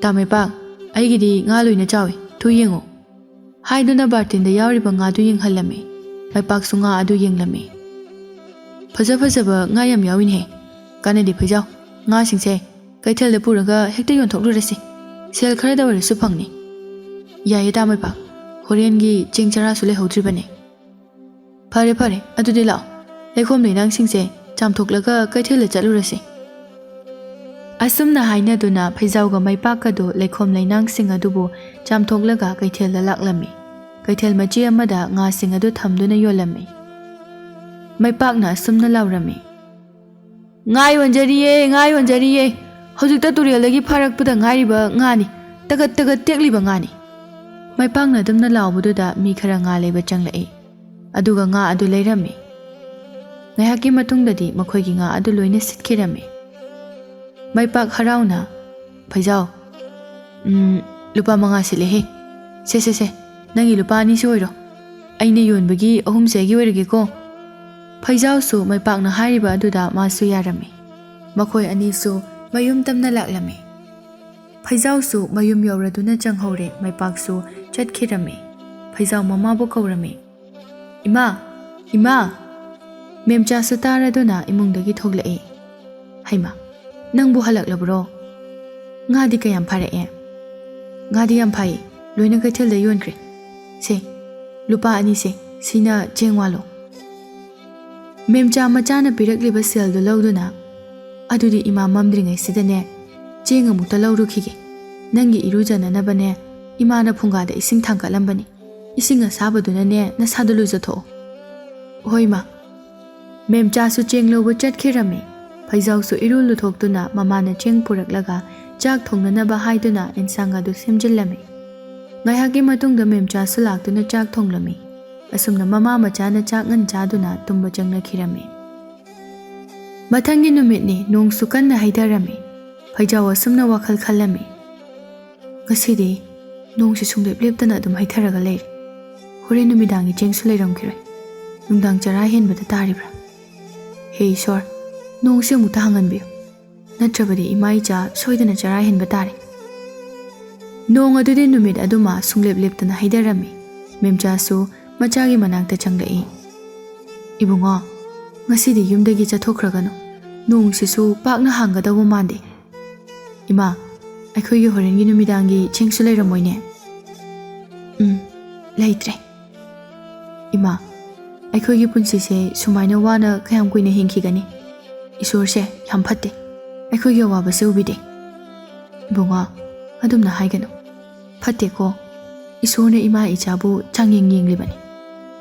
"ꯇꯥꯃꯩꯄꯥꯛ, ꯑꯩꯒꯤꯗꯤ ꯉꯥ ꯂꯣꯏꯅ ꯆꯥꯎꯏ, ꯊꯨ ꯌꯦꯡꯉꯨ." ꯍꯥꯏꯗꯨꯅ ꯕꯥꯔꯇꯤꯟꯗ ꯌꯥꯎꯔꯤꯕ ꯉꯥꯗꯨ ꯌꯦꯡꯍꯜꯂꯝꯃꯤ꯫ ꯃꯥꯏꯄꯥꯛꯁꯨ ꯉꯥ ꯑꯗꯨ ꯌꯦꯡꯂꯝꯃꯤ꯫ "ꯐꯖ ꯐꯖꯕ ꯉꯥ ꯌꯥꯝ ꯌꯥꯎꯏꯅꯦꯍꯦ. ꯀꯥꯟꯅꯗꯦ ꯐꯩꯖꯥꯎ, ꯉꯥꯁꯤꯡꯁꯦ ꯀꯩꯊꯦꯜꯗ ꯄꯨꯔꯒ ꯍꯦꯛꯇ ꯌꯣꯟꯊꯣꯛꯂꯨꯔꯁꯤ, ꯁꯦꯜ ꯈꯔꯗ ꯑꯣꯏꯔꯁꯨ ꯐꯪꯅꯤ." "ꯌꯥꯏꯌꯦ ꯇꯥꯃꯩꯄꯥꯛ, ꯍꯣꯔꯦꯟꯒꯤ ꯆꯦꯡ ꯆꯔꯥꯁꯨ ꯂꯩꯍꯧꯗ꯭ꯔꯤꯕꯅꯤ." "ꯐꯔꯦ ꯐꯔꯦ, ꯑꯗꯨꯗꯤ ꯂꯥꯛꯑꯣ, ꯂꯩꯈꯣꯝ ꯂꯩꯅꯥꯡꯁꯤꯡꯁꯦ ꯆꯥꯝꯊꯣꯛꯂꯒ ꯀꯩꯊꯦꯜꯗ ꯆꯠꯂꯨꯔꯁꯤ." ꯑꯁꯨꯝꯅ ꯍꯥꯏꯅꯗꯨꯅ ꯐꯩꯖꯥꯎꯒ ꯃꯥꯏꯄꯥꯛꯀꯗꯨ ꯂꯩꯈꯣꯝ ꯂꯩꯅꯥꯡꯁꯤꯡ ꯑꯗꯨꯕꯨ ꯆꯥꯝꯊꯣꯛꯂꯒ ꯀꯩꯊꯦꯜꯗ ꯂꯥꯛꯂꯝꯃꯤ꯫ ꯀꯩꯊꯦꯜ ꯃꯆꯤ ꯑꯃꯗ ꯉꯥꯁꯤꯡ ꯑꯗꯨ ꯊꯝꯗꯨꯅ ꯌꯣꯜꯂꯝꯃꯤ꯫ ꯃꯥꯏꯄꯥꯛꯅ ꯑꯁꯨꯝꯅ ꯂꯥꯎꯔꯝꯃꯤ꯫ "ꯉꯥ ꯌꯣꯟꯖꯔꯤꯌꯦ, ꯉꯥ ꯌꯣꯟꯖꯔꯤꯌꯦ. ꯍꯧꯖꯤꯛꯇ ꯇꯨꯔꯦꯜꯗꯒꯤ ꯐꯥꯔꯛꯄꯗ ꯉꯥꯏꯔꯤꯕ ꯉꯥꯅꯤ, ꯇꯒꯠ ꯇꯒꯠ ꯇꯦꯛꯂꯤꯕ ꯉꯥꯅꯤ." ꯃꯥꯏꯄꯥꯛꯅ ꯑꯗꯨꯝꯅ ꯂꯥꯎꯕꯗꯨꯗ ꯃꯤ ꯈꯔ ꯉꯥ ꯂꯩꯕ ꯆꯪꯂꯛꯏ꯫ ꯑꯗꯨꯒ ꯉꯥ ꯑꯗꯨ ꯂꯩꯔꯝꯃꯤ꯫ ꯉꯥꯏꯍꯥꯛꯀꯤ ꯃꯇꯨꯡꯗꯗꯤ ꯃꯈꯣꯏꯒꯤ ꯉꯥ ꯑꯗꯨ ꯂꯣꯏꯅ ꯁꯤꯠꯈꯤꯔꯝꯃꯤ꯫ ꯃꯥꯏꯄꯥꯛ ꯍꯔꯥꯎꯅ, "ꯐꯩꯖꯥꯎ, ꯂꯨꯄꯥ 5 ꯁꯤꯠꯂꯦꯍꯦ. ꯁꯦ, ꯅꯪꯒꯤ ꯂꯨꯄꯥ 2ꯁꯨ ꯑꯣꯏꯔꯣ. ꯑꯩꯅ ꯌꯣꯟꯕꯒꯤ 3 ꯑꯩꯒꯤ ꯑꯣꯏꯔꯒꯦꯀꯣ." ꯐꯩꯖꯥꯎꯁꯨ ꯃꯥꯏꯄꯥꯛꯅ ꯍꯥꯏꯔꯤꯕ ꯑꯗꯨꯗ ꯃꯥꯁꯨ ꯌꯥꯔꯝꯃꯤ꯫ ꯃꯈꯣꯏ ꯑꯅꯤꯁꯨ ꯃꯌꯨꯝ ꯇꯝꯅ ꯂꯥꯛꯂꯝꯃꯤ꯫ ꯐꯩꯖꯥꯎꯁꯨ ꯃꯌꯨꯝ ꯌꯧꯔꯗꯨꯅ ꯆꯪꯍꯧꯔꯦ꯫ ꯃꯥꯏꯄꯥꯛꯁꯨ ꯆꯠꯈꯤꯔꯝꯃꯤ꯫ ꯐꯩꯖꯥꯎ ꯃꯃꯥꯕꯨ ꯀꯧꯔꯝꯃꯤ꯫ "ꯏꯃꯥ, ꯏꯃꯥ." ꯃꯦꯝꯆꯥꯁꯨ ꯇꯥꯔꯗꯨꯅ ꯏꯃꯨꯡꯗꯒꯤ ꯊꯣꯛꯂꯛꯏ꯫ "ꯍꯩꯃꯥ, ꯅꯪꯕꯨ ꯍꯜꯂꯛꯂꯕ꯭ꯔꯣ? ꯉꯥꯗꯤ ꯀꯌꯥꯝ ꯐꯥꯔꯛꯑꯦ? ꯉꯥꯗꯤ ꯌꯥꯝ ꯐꯩ, ꯂꯣꯏꯅ ꯀꯩꯊꯦꯜꯗ ꯌꯣꯟꯈ꯭ꯔꯦ. ꯁꯦ, ꯂꯨꯄꯥ 2ꯁꯦ, ꯁꯤꯅ ꯆꯦꯡ ꯋꯥꯜꯂꯣ. ꯃꯦꯝꯆꯥ ꯃꯆꯥꯅ ꯄꯤꯔꯛꯂꯤꯕ ꯁꯦꯜꯗꯨ ꯂꯧꯗꯨꯅ, ꯑꯗꯨꯗꯤ ꯏꯃꯥ ꯃꯝꯗ꯭ꯔꯤꯉꯩꯁꯤꯗꯅꯦ ꯆꯦꯡ ꯑꯃꯨꯛꯇ ꯂꯧꯔꯨꯈꯤꯒꯦ. ꯅꯪꯒꯤ ꯏꯔꯨꯖꯅꯅꯕꯅꯦ ꯏꯃꯥꯅ ꯐꯨꯡꯒꯥꯗ ꯏꯁꯤꯡ ꯊꯥꯡꯀꯠꯂꯝꯕꯅꯤ. ꯏꯁꯤꯡ ꯑꯁꯥꯕꯗꯨꯅꯅꯦ ꯅꯁꯥꯗꯨ ꯂꯨꯖꯊꯣꯛꯑꯣ. ꯍꯣꯏ ꯃꯥ. ꯃꯦꯝꯆꯥꯁꯨ ꯆꯦꯡ ꯂꯧꯕ ꯆꯠꯈꯤꯔꯝꯃꯤ. ꯐꯩꯖꯥꯎꯁꯨ ꯏꯔꯨ ꯂꯨꯊꯣꯛꯇꯨꯅ ꯃꯃꯥꯅ ꯆꯦꯡ ꯄꯨꯔꯛꯂꯒ ꯆꯥꯛ ꯊꯣꯡꯅꯅꯕ ꯍꯥꯏꯗꯨꯅ ꯏꯟꯁꯥꯡ ꯑꯗꯨ ꯁꯦꯝꯖꯤꯜꯂꯝꯃꯤ. ꯉꯥꯏꯍꯥꯛꯀꯤ ꯃꯇꯨꯡꯗ ꯃꯦꯝꯆꯥꯁꯨ ꯂꯥꯛꯇꯨꯅ ꯆꯥꯛ ꯊꯣꯡꯂꯝꯃꯤ. ꯑꯁꯨꯝꯅ ꯃꯃꯥ ꯃꯆꯥꯅ ꯆꯥꯛ ꯉꯟ ꯆꯥꯗꯨꯅ ꯇꯨꯝꯕ ꯆꯪꯅꯈꯤꯔꯝꯃꯤ. ꯃꯊꯪꯒꯤ ꯅꯨꯃꯤꯠꯅꯤ, ꯅꯣꯡꯁꯨ ꯀꯟꯅ ꯍꯩꯊꯔꯝꯃꯤ. ꯐꯩꯖꯥꯎ ꯑꯁꯨꯝꯅ ꯋꯥꯈꯜ ꯈꯜꯂꯝꯃꯤ. ꯉꯁꯤꯗꯤ ꯅꯣꯡꯁꯤ ꯁꯨꯡꯂꯦꯞ ꯂꯦꯞꯇꯅ ꯑꯗꯨꯝ ꯍꯩꯊꯔꯒ ꯂꯩꯔꯦ. ꯍꯣꯔꯦꯟ ꯅꯨꯃꯤꯗꯥꯡꯒꯤ ꯆꯦꯡꯁꯨ ꯂꯩꯔꯝꯈꯤꯔꯣꯏ. ꯅꯨꯡꯗꯥꯡ ꯆꯔꯥ ꯍꯦꯟꯕꯗ ꯇꯥꯔꯤꯕ꯭ꯔꯥ? ꯍꯦ ꯏꯁꯣꯔ, ꯅꯣꯡꯁꯤ ꯑꯃꯨꯛꯇ ꯍꯥꯡꯍꯟꯕꯤꯌꯨ. ꯅꯠꯇ꯭ꯔꯕꯗꯤ ꯏꯃꯥ ꯏꯆꯥ ꯁꯣꯏꯗꯅ ꯆꯔꯥ ꯍꯦꯟꯕ ꯇꯥꯔꯦ. ꯅꯣꯡ ꯑꯗꯨꯗꯤ ꯅꯨꯃꯤꯠ ꯑꯗꯨꯃ ꯁꯨꯡꯂꯦꯞ ꯂꯦꯞꯇꯅ ꯍꯩꯊꯔꯝꯃꯤ. ꯃꯦꯝꯆꯥꯁꯨ ꯃꯆꯥꯒꯤ ꯃꯅꯥꯛꯇ ꯆꯪꯂꯛꯏ. ꯏꯕꯨꯡꯉꯣ, ꯉꯁꯤꯗꯤ ꯌꯨꯝꯗꯒꯤ ꯆꯠꯊꯣꯛꯈ꯭ꯔꯒꯅꯨ. ꯅꯣꯡꯁꯤꯁꯨ ꯄꯥꯛꯅ ꯍꯥꯡꯒꯗꯧꯕ ꯃꯥꯟꯗꯦ. ꯏꯃꯥ, ꯑꯩꯈꯣꯏꯒꯤ ꯍꯣꯔꯦꯟꯒꯤ ꯅꯨꯃꯤꯗꯥꯡꯒꯤ ꯆꯦꯡꯁꯨ ꯂꯩꯔꯝꯃꯣꯏꯅꯦ? ꯂꯩꯇ꯭ꯔꯦ. ꯏꯃꯥ, ꯑꯩꯈꯣꯏꯒꯤ ꯄꯨꯟꯁꯤꯁꯦ ꯁꯨꯃꯥꯏꯅ ꯋꯥꯅ ꯀꯌꯥꯝ ꯀꯨꯏꯅ ꯍꯤꯡꯈꯤꯒꯅꯤ? ꯏꯁꯣꯔꯁꯦ ꯌꯥꯝ ꯐꯠꯇꯦ. ꯑꯩꯈꯣꯏꯒꯤ ꯑꯋꯥꯕꯁꯦ ꯎꯕꯤꯗꯦ. ꯏꯕꯨꯡꯉꯣ, ꯑꯗꯨꯝꯅ ꯍꯥꯏꯒꯅꯨ. ꯐꯠꯇꯦꯀꯣ. ꯏꯁꯣꯔꯅ ꯏꯃꯥ ꯏꯆꯥꯕꯨ ꯆꯥꯡꯌꯦꯡ ꯌꯦꯡꯂꯤꯕꯅꯤ.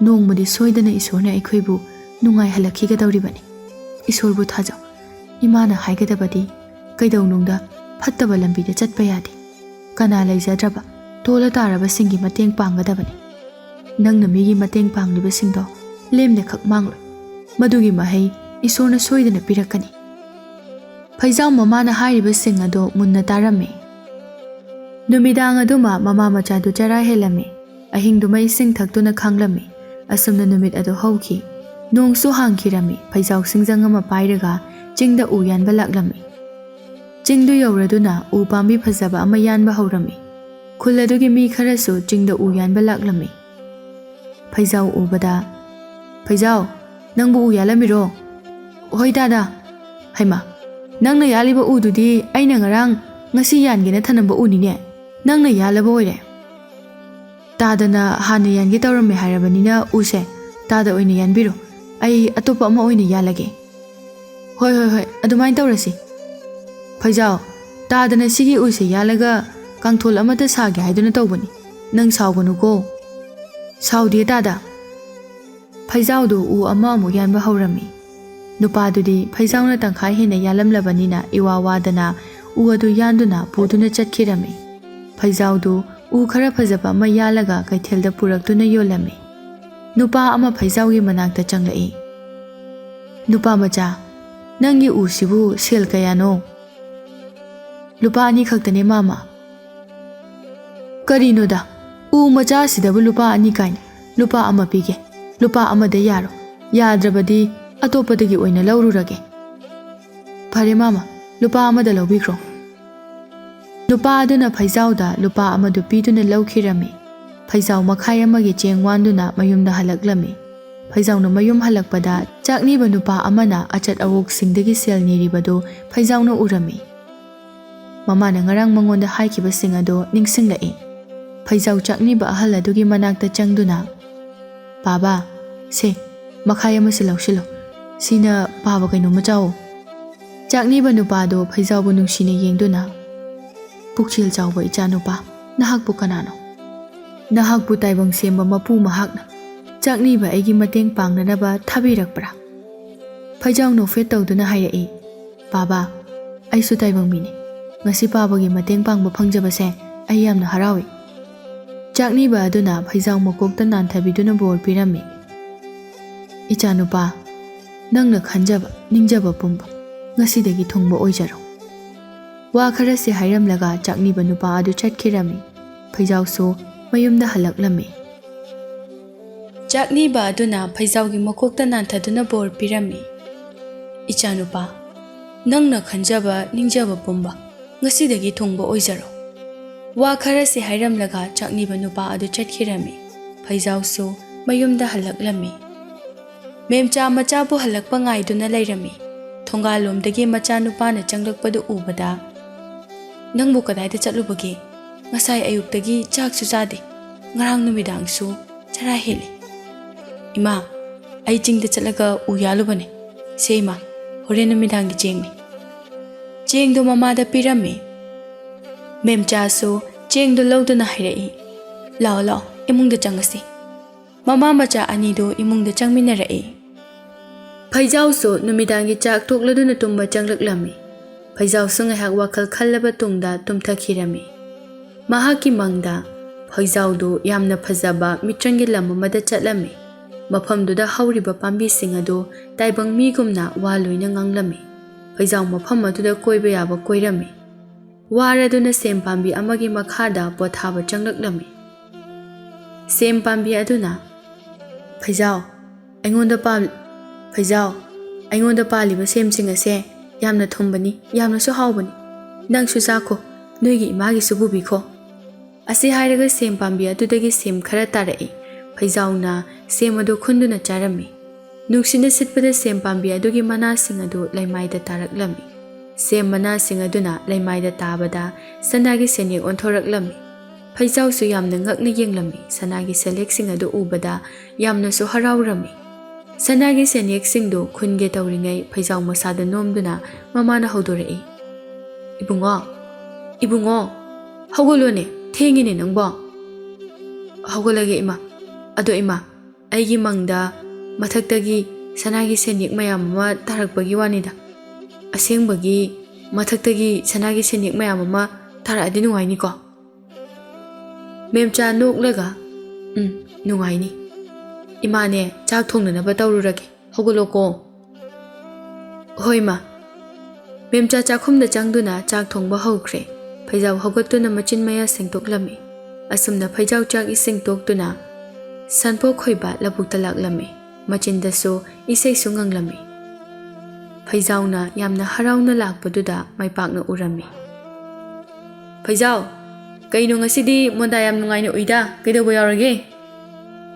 ꯅꯣꯡꯃꯗꯤ ꯁꯣꯏꯗꯅ ꯏꯁꯣꯔꯅ ꯑꯩꯈꯣꯏꯕꯨ ꯅꯨꯡꯉꯥꯏꯍꯜꯂꯛꯈꯤꯒꯗꯧꯔꯤꯕꯅꯤ. ꯏꯁꯣꯔꯕꯨ ꯊꯥꯖꯧ. ꯏꯃꯥꯅ ꯍꯥꯏꯒꯗꯕꯗꯤ ꯀꯩꯗꯧꯅꯨꯡꯗ ꯐꯠꯇꯕ ꯂꯝꯕꯤꯗ ꯆꯠꯄ ꯌꯥꯗꯦ. ꯀꯅꯥ ꯂꯩꯖꯗ꯭ꯔꯕ ꯇꯣꯜꯂ ꯇꯥꯔꯕꯁꯤꯡꯒꯤ ꯃꯇꯦꯡ ꯄꯥꯡꯒꯗꯕꯅꯤ. ꯅꯪꯅ ꯃꯤꯒꯤ ꯃꯇꯦꯡ ꯄꯥꯡꯂꯤꯕꯁꯤꯡꯗꯣ ꯂꯦꯝꯅ ꯈꯛ ꯃꯥꯡꯂꯣꯏ. ꯃꯗꯨꯒꯤ ꯃꯍꯩ ꯏꯁꯣꯔꯅ ꯁꯣꯏꯗꯅ ꯄꯤꯔꯛꯀꯅꯤ. ꯐꯩꯖꯥꯎ ꯃꯃꯥꯅ ꯍꯥꯏꯔꯤꯕꯁꯤꯡ ꯑꯗꯨ ꯃꯨꯟꯅ ꯇꯥꯔꯝꯃꯤ. ꯅꯨꯃꯤꯗꯥꯡ ꯑꯗꯨꯃ ꯃꯃꯥ ꯃꯆꯥꯗꯨ ꯆꯔꯥ ꯍꯦꯜꯂꯝꯃꯤ. ꯑꯍꯤꯡꯗꯨꯃ ꯏꯁꯤꯡ ꯊꯛꯇꯨꯅ ꯈꯥꯡꯂꯝꯃꯤ. ꯑꯁꯨꯝꯅ ꯅꯨꯃꯤꯠ ꯑꯗꯨ ꯍꯧꯈꯤ. ꯅꯣꯡꯁꯨ ꯍꯥꯡꯈꯤꯔꯝꯃꯤ. ꯐꯩꯖꯥꯎ ꯁꯤꯡꯖꯪ ꯑꯃ ꯄꯥꯏꯔꯒ ꯆꯤꯡꯗ ꯎ ꯌꯥꯟꯕ ꯂꯥꯛꯂꯝꯃꯤ. ꯆꯤꯡꯗꯨ ꯌꯧꯔꯗꯨꯅ ꯎ ꯄꯥꯝꯕꯤ ꯐꯖꯕ ꯑꯃ ꯌꯥꯟꯕ ꯍꯧꯔꯝꯃꯤ. ꯈꯨꯜ ꯑꯗꯨꯒꯤ ꯃꯤ ꯈꯔꯁꯨ ꯆꯤꯡꯗ ꯎ ꯌꯥꯟꯕ ꯂꯥꯛꯂꯝꯃꯤ. ꯐꯩꯖꯥꯎ ꯎꯕꯗ, ꯐꯩꯖꯥꯎ, ꯅꯪꯕꯨ ꯎ ꯌꯥꯜꯂꯝꯃꯤꯔꯣ? ꯍꯣꯏ ꯗꯥꯗꯥ. ꯍꯩꯃꯥ, ꯅꯪꯅ ꯌꯥꯜꯂꯤꯕ ꯎꯗꯨꯗꯤ ꯑꯩꯅ ꯉꯁꯤ ꯌꯥꯟꯒꯦꯅ ꯊꯅꯝꯕ ꯎꯅꯤꯅꯦ. ꯅꯪꯅ ꯌꯥꯜꯂꯕ ꯑꯣꯏꯔꯦ. ꯇꯥꯗꯅ ꯍꯥꯟꯅ ꯌꯥꯟꯒꯦ ꯇꯧꯔꯝꯃꯦ ꯍꯥꯏꯔꯕꯅꯤꯅ ꯎꯁꯦ ꯇꯥꯗ ꯑꯣꯏꯅ ꯌꯥꯟꯕꯤꯔꯣ. ꯑꯩ ꯑꯇꯣꯞꯄ ꯑꯃ ꯑꯣꯏꯅ ꯌꯥꯜꯂꯒꯦ. ꯍꯣꯏ, ꯑꯗꯨꯃꯥꯏꯅ ꯇꯧꯔꯁꯤ. ꯐꯩꯖꯥꯎ, ꯇꯥꯗꯅ ꯁꯤꯒꯤ ꯎꯁꯦ ꯌꯥꯜꯂꯒ ꯀꯥꯡꯊꯣꯜ ꯑꯃꯠꯇ ꯁꯥꯒꯦ ꯍꯥꯏꯗꯨꯅ ꯇꯧꯕꯅꯤ. ꯅꯪ ꯁꯥꯎꯒꯅꯨꯀꯣ. ꯁꯥꯎꯗꯦ ꯗꯥꯗꯥ. ꯐꯩꯖꯥꯎꯗꯨ ꯎ ꯑꯃ ꯑꯃꯨꯛ ꯌꯥꯟꯕ ꯍꯧꯔꯝꯃꯤ. ꯅꯨꯄꯥꯗꯨꯗꯤ ꯐꯩꯖꯥꯎꯅ ꯇꯪꯈꯥꯏ ꯍꯦꯟꯅ ꯌꯥꯜꯂꯝꯂꯕꯅꯤꯅ ꯏꯋꯥ ꯋꯥꯗꯅ ꯎ ꯑꯗꯨ ꯌꯥꯟꯗꯨꯅ ꯄꯨꯗꯨꯅ ꯆꯠꯈꯤꯔꯝꯃꯤ. ꯐꯩꯖꯥꯎꯗꯨ ꯎ ꯈꯔ ꯐꯖꯕ ꯑꯃ ꯌꯥꯜꯂꯒ ꯀꯩꯊꯦꯜꯗ ꯄꯨꯔꯛꯇꯨꯅ ꯌꯣꯜꯂꯝꯃꯤ. ꯅꯨꯄꯥ ꯑꯃ ꯐꯩꯖꯥꯎꯒꯤ ꯃꯅꯥꯛꯇ ꯆꯪꯂꯛꯏ. ꯅꯨꯄꯥ ꯃꯆꯥ, ꯅꯪꯒꯤ ꯎꯁꯤꯕꯨ ꯁꯦꯜ ꯀꯌꯥꯅꯣ? ꯂꯨꯄꯥ 2 ꯈꯛꯇꯅꯦ ꯃꯥꯃꯥ. ꯀꯔꯤꯅꯣꯗ, ꯎ ꯃꯆꯥꯁꯤꯗꯕꯨ ꯂꯨꯄꯥ 2 ꯀꯥꯏꯅ? ꯂꯨꯄꯥ 1 ꯄꯤꯒꯦ. ꯂꯨꯄꯥ 1ꯗ ꯌꯥꯔꯣ. ꯌꯥꯗ꯭ꯔꯕꯗꯤ ꯑꯇꯣꯞꯄꯗꯒꯤ ꯑꯣꯏꯅ ꯂꯧꯔꯨꯔꯒꯦ. ꯐꯔꯦ ꯃꯥꯃꯥ, ꯂꯨꯄꯥ 1ꯗ ꯂꯧꯕꯤꯈ꯭ꯔꯣ. ꯅꯨꯄꯥ ꯑꯗꯨꯅ ꯐꯩꯖꯥꯎꯗ ꯂꯨꯄꯥ 1ꯗꯨ ꯄꯤꯗꯨꯅ ꯂꯧꯈꯤꯔꯝꯃꯤ. ꯐꯩꯖꯥꯎ ꯃꯈꯥꯏ ꯑꯃꯒꯤ ꯆꯦꯡ ꯋꯥꯟꯗꯨꯅ ꯃꯌꯨꯝꯗ ꯍꯜꯂꯛꯂꯝꯃꯤ. ꯐꯩꯖꯥꯎꯅ ꯃꯌꯨꯝ ꯍꯜꯂꯛꯄꯗ ꯆꯥꯛꯅꯤꯕ ꯅꯨꯄꯥ ꯑꯃꯅ ꯑꯆꯠ ꯑꯋꯣꯛꯁꯤꯡꯗꯒꯤ ꯁꯦꯜ ꯅꯤꯔꯤꯕꯗꯨ ꯐꯩꯖꯥꯎꯅ ꯎꯔꯝꯃꯤ. ꯃꯃꯥꯅ ꯉꯔꯥꯡ ꯃꯉꯣꯟꯗ ꯍꯥꯏꯈꯤꯕꯁꯤꯡ ꯑꯗꯨ ꯅꯤꯡꯁꯤꯡꯂꯛꯏ. ꯐꯩꯖꯥꯎ ꯆꯥꯛꯅꯤꯕ ꯑꯍꯜ ꯑꯗꯨꯒꯤ ꯃꯅꯥꯛꯇ ꯆꯪꯗꯨꯅ, ꯄꯥꯕꯥ, ꯁꯦ, ꯃꯈꯥꯏ ꯑꯃꯁꯤ ꯂꯧꯁꯤꯜꯂꯣ. ꯁꯤꯅ ꯄꯥꯕ ꯀꯩꯅꯣꯝꯃ ꯆꯥꯎꯑꯣ. ꯆꯥꯛꯅꯤꯕ ꯅꯨꯄꯥꯗꯣ ꯐꯩꯖꯥꯎꯕꯨ ꯅꯨꯡꯁꯤꯅ ꯌꯦꯡꯗꯨꯅ, ꯄꯨꯛꯆꯦꯜ ꯆꯥꯎꯕ ꯏꯆꯥꯅꯨꯄꯥ, ꯅꯍꯥꯛꯄꯨ ꯀꯅꯥꯅꯣ? ꯅꯍꯥꯛꯄꯨ ꯇꯥꯏꯕꯪ ꯁꯦꯝꯕ ꯃꯄꯨ ꯃꯍꯥꯛꯅ ꯆꯥꯛꯅꯤꯕ ꯑꯩꯒꯤ ꯃꯇꯦꯡ ꯄꯥꯡꯅꯅꯕ ꯊꯥꯕꯤꯔꯛꯄ꯭ꯔꯥ? ꯐꯩꯖꯥꯎ ꯅꯣꯛꯐꯦꯠ ꯇꯧꯗꯨꯅ ꯍꯥꯏꯔꯛꯏ. ꯄꯥꯕꯥ, ꯑꯩꯁꯨ ꯇꯥꯏꯕꯪ ꯃꯤꯅꯤ. ꯉꯁꯤ ꯄꯥꯕꯒꯤ ꯃꯇꯦꯡ ꯄꯥꯡꯕ ꯐꯪꯖꯕꯁꯦ ꯑꯩ ꯌꯥꯝꯅ ꯍꯔꯥꯎꯏ. ꯆꯥꯛꯅꯤꯕ ꯑꯗꯨꯅ ꯐꯩꯖꯥꯎ ꯃꯀꯣꯛꯇ ꯅꯥꯟꯊꯕꯤꯗꯨꯅ ꯕꯣꯔ ꯄꯤꯔꯝꯃꯤ. ꯏꯆꯥꯅꯨꯄꯥ, ꯅꯪꯅ ꯈꯟꯖꯕ ꯅꯤꯡꯖꯕ ꯄꯨꯝꯕ ꯉꯁꯤꯗꯒꯤ ꯊꯨꯡꯕ ꯑꯣꯏꯖꯔꯣ. ꯋꯥ ꯈꯔꯁꯤ ꯍꯥꯏꯔꯝꯂꯒ ꯆꯥꯛꯅꯤꯕ ꯅꯨꯄꯥ ꯑꯗꯨ ꯆꯠꯈꯤꯔꯝꯃꯤ. ꯐꯩꯖꯥꯎꯁꯨ ꯃꯌꯨꯝꯗ ꯍꯜꯂꯛꯂꯝꯃꯤ. ꯆꯥꯛꯅꯤꯕ ꯑꯗꯨꯅ ꯐꯩꯖꯥꯎꯒꯤ ꯃꯀꯣꯛꯇ ꯅꯥꯟꯊꯗꯨꯅ ꯕꯣꯔ ꯄꯤꯔꯝꯃꯤ. ꯏꯆꯥꯅꯨꯄꯥ, ꯅꯪꯅ ꯈꯟꯖꯕ ꯅꯤꯡꯖꯕ ꯄꯨꯝꯕ ꯉꯁꯤꯗꯒꯤ ꯊꯨꯡꯕ ꯑꯣꯏꯖꯔꯣ. ꯋꯥ ꯈꯔꯁꯤ ꯍꯥꯏꯔꯝꯂꯒ ꯆꯥꯛꯅꯤꯕ ꯅꯨꯄꯥ ꯑꯗꯨ ꯆꯠꯈꯤꯔꯝꯃꯤ. ꯐꯩꯖꯥꯎꯁꯨ ꯃꯌꯨꯝꯗ ꯍꯜꯂꯛꯂꯝꯃꯤ. ꯃꯦꯝꯆꯥ ꯃꯆꯥꯕꯨ ꯍꯜꯂꯛꯄ ꯉꯥꯏꯗꯨꯅ ꯂꯩꯔꯝꯃꯤ. ꯊꯣꯡꯒꯥꯜꯂꯣꯝꯗꯒꯤ ꯃꯆꯥꯅꯨꯄꯥꯅ ꯆꯪꯂꯛꯄꯗꯨ ꯎꯕꯗ, "ꯅꯪꯕꯨ ꯀꯗꯥꯏꯗ ꯆꯠꯂꯨꯕꯒꯦ? ꯉꯁꯥꯏ ꯑꯌꯨꯛꯇꯒꯤ ꯆꯥꯛꯁꯨ ꯆꯥꯗꯦ, ꯉꯔꯥꯡ ꯅꯨꯃꯤꯗꯥꯡꯁꯨ ꯆꯔꯥ ꯍꯦꯜꯂꯤ." "ꯏꯃꯥ, ꯑꯩ ꯆꯤꯡꯗ ꯆꯠꯂꯒ ꯎ ꯌꯥꯜꯂꯨꯕꯅꯦ. ꯁꯦ ꯏꯃꯥ, ꯍꯣꯔꯦꯟ ꯅꯨꯃꯤꯗꯥꯡꯒꯤ ꯆꯦꯡꯅꯤ." ꯆꯦꯡꯗꯨ ꯃꯃꯥꯗ ꯄꯤꯔꯝꯃꯤ꯫ ꯃꯦꯝꯆꯥꯁꯨ ꯆꯦꯡꯗꯨ ꯂꯧꯗꯨꯅ ꯍꯥꯏꯔꯛꯏ, "ꯂꯥꯛꯑꯣ ꯂꯥꯛꯑꯣ, ꯏꯃꯨꯡꯗ ꯆꯪꯉꯁꯤ." ꯃꯃꯥ ꯃꯆꯥ ꯑꯅꯤꯗꯨ ꯏꯃꯨꯡꯗ ꯆꯪꯃꯤꯟꯅꯔꯛꯏ꯫ ꯐꯩꯖꯥꯎꯁꯨ ꯅꯨꯃꯤꯗꯥꯡꯒꯤ ꯆꯥꯛ ꯊꯣꯛꯂꯗꯨꯅ ꯇꯨꯝꯕ ꯆꯪꯂꯛꯂꯝꯃꯤ꯫ ꯐꯩꯖꯥꯎꯁꯨ ꯉꯥꯏꯍꯥꯛ ꯋꯥꯈꯜ ꯈꯜꯂꯕ ꯇꯨꯡꯗ ꯇꯨꯝꯊꯈꯤꯔꯝꯃꯤ꯫ ꯃꯍꯥꯛꯀꯤ ꯃꯪꯗ ꯐꯩꯖꯥꯎꯗꯨ ꯌꯥꯝꯅ ꯐꯖꯕ ꯃꯤꯇ꯭ꯔꯪꯒꯤ ꯂꯝ ꯑꯃꯗ ꯆꯠꯂꯝꯃꯤ꯫ ꯃꯐꯝꯗꯨꯗ ꯍꯧꯔꯤꯕ ꯄꯥꯝꯕꯤꯁꯤꯡ ꯑꯗꯨ ꯇꯥꯏꯕꯪ ꯃꯤꯒꯨꯝꯅ ꯋꯥ ꯂꯣꯏꯅ ꯉꯥꯡꯂꯝꯃꯤ꯫ ꯐꯩꯖꯥꯎ ꯃꯐꯝ ꯑꯗꯨꯗ ꯀꯣꯏꯕ ꯌꯥꯕ ꯀꯣꯏꯔꯝꯃꯤ꯫ ꯋꯥꯔꯗꯨꯅ ꯁꯦꯝ ꯄꯥꯝꯕꯤ ꯑꯃꯒꯤ ꯃꯈꯥꯗ ꯄꯣꯊꯥꯕ ꯆꯪꯂꯛꯂꯝꯃꯤ꯫ ꯁꯦꯝ ꯄꯥꯝꯕꯤ ꯑꯗꯨꯅ, "ꯐꯩꯖꯥꯎ, ꯑꯩꯉꯣꯟꯗ ꯄꯥꯜꯂꯤꯕ ꯁꯦꯝꯁꯤꯡ ꯑꯁꯦ ꯌꯥꯝꯅ ꯊꯨꯝꯕꯅꯤ, ꯌꯥꯝꯅꯁꯨ ꯍꯥꯎꯕꯅꯤ. ꯅꯪꯁꯨ ꯆꯥꯈꯣ, ꯅꯣꯏꯒꯤ ꯏꯃꯥꯒꯤꯁꯨ ꯄꯨꯕꯤꯈꯣ." ꯑꯁꯤ ꯍꯥꯏꯔꯒ ꯁꯦꯝ ꯄꯥꯝꯕꯤ ꯑꯗꯨꯗꯒꯤ ꯁꯦꯝ ꯈꯔ ꯇꯥꯔꯛꯏ꯫ ꯐꯩꯖꯥꯎꯅ ꯁꯦꯝ ꯑꯗꯨ ꯈꯨꯟꯗꯨꯅ ꯆꯥꯔꯝꯃꯤ꯫ ꯅꯨꯡꯁꯤꯠꯅ ꯁꯤꯠꯄꯗ ꯁꯦꯝ ꯄꯥꯝꯕꯤ ꯑꯗꯨꯒꯤ ꯃꯅꯥꯁꯤꯡ ꯑꯗꯨ ꯂꯩꯃꯥꯏꯗ ꯇꯥꯔꯛꯂꯝꯃꯤ꯫ ꯁꯦꯝ ꯃꯅꯥꯁꯤꯡ ꯑꯗꯨꯅ ꯂꯩꯃꯥꯏꯗ ꯇꯥꯕꯗ ꯁꯅꯥꯒꯤ ꯁꯦꯟꯌꯦꯛ ꯑꯣꯟꯊꯣꯔꯛꯂꯝꯃꯤ꯫ ꯐꯩꯖꯥꯎꯁꯨ ꯌꯥꯝꯅ ꯉꯛꯅ ꯌꯦꯡꯂꯝꯃꯤ꯫ ꯁꯅꯥꯒꯤ ꯁꯦꯟꯌꯦꯛꯁꯤꯡ ꯑꯗꯨ ꯎꯕꯗ ꯌꯥꯝꯅꯁꯨ ꯍꯔꯥꯎꯔꯝꯃꯤ꯫ ꯁꯅꯥꯒꯤ ꯁꯦꯟꯌꯦꯛꯁꯤꯡꯗꯨ ꯈꯨꯟꯒꯦ ꯇꯧꯔꯤꯉꯩ ꯐꯩꯖꯥꯎ ꯃꯁꯥꯗ ꯅꯣꯝꯗꯨꯅ ꯃꯃꯥꯅ ꯍꯧꯗꯣꯔꯛꯏ, "ꯏꯕꯨꯡꯉꯣ, ꯍꯧꯒꯠꯂꯣꯅꯦ, ꯊꯦꯡꯉꯤꯅꯦ ꯅꯪꯕꯣ." "ꯍꯧꯒꯠꯂꯒꯦ ꯏꯃꯥ. ꯑꯗꯣ ꯏꯃꯥ, ꯑꯩꯒꯤ ꯃꯪꯗ ꯃꯊꯛꯇꯒꯤ ꯁꯅꯥꯒꯤ ꯁꯦꯟꯌꯦꯛ ꯃꯌꯥꯝ ꯑꯃ ꯇꯥꯔꯛꯄꯒꯤ ꯋꯥꯅꯤꯗ. ꯑꯁꯦꯡꯕꯒꯤ ꯃꯊꯛꯇꯒꯤ ꯁꯅꯥꯒꯤ ꯁꯦꯟꯌꯦꯛ ꯃꯌꯥꯝ ꯑꯃ ꯇꯥꯔꯛꯑꯗꯤ ꯅꯨꯡꯉꯥꯏꯅꯤꯀꯣ?" ꯃꯦꯝꯆꯥ ꯅꯣꯛꯂꯒ, ꯅꯨꯡꯉꯥꯏꯅꯤ. ꯏꯃꯥꯅꯦ, ꯆꯥꯛ ꯊꯣꯡꯅꯅꯕ ꯇꯧꯔꯨꯔꯒꯦ. ꯍꯧꯒꯠꯂꯣꯀꯣ." "ꯍꯣꯏ ꯃꯥ." ꯃꯦꯝꯆꯥ ꯆꯥꯛꯈꯨꯝꯗ ꯆꯪꯗꯨꯅ ꯆꯥꯛ ꯊꯣꯡꯕ ꯍꯧꯈ꯭ꯔꯦ꯫ ꯐꯩꯖꯥꯎ ꯍꯧꯒꯠꯇꯨꯅ ꯃꯆꯤꯟ ꯃꯌꯥ ꯁꯦꯡꯗꯣꯛꯂꯝꯃꯤ꯫ ꯑꯁꯨꯝꯅ ꯐꯩꯖꯥꯎ ꯆꯥꯛ ꯏꯁꯤꯡ ꯇꯣꯛꯇꯨꯅ ꯁꯟꯄꯣꯛ ꯈꯣꯏꯕ ꯂꯧꯕꯨꯛꯇ ꯂꯥꯛꯂꯝꯃꯤ꯫ ꯃꯆꯤꯟꯗꯁꯨ ꯏꯁꯩꯁꯨ ꯉꯪꯂꯝꯃꯤ꯫ ꯐꯩꯖꯥꯎꯅ ꯌꯥꯝꯅ ꯍꯔꯥꯎꯅ ꯂꯥꯛꯄꯗꯨꯗ ꯃꯥꯏꯄꯥꯛꯅ ꯎꯔꯝꯃꯤ꯫ "ꯐꯩꯖꯥꯎ, ꯀꯩꯅꯣ ꯉꯁꯤꯗꯤ ꯃꯣꯟꯗꯥ ꯌꯥꯝ ꯅꯨꯡꯉꯥꯏꯅ ꯎꯏꯗ, ꯀꯩꯗꯧꯕ ꯌꯥꯎꯔꯒꯦ?"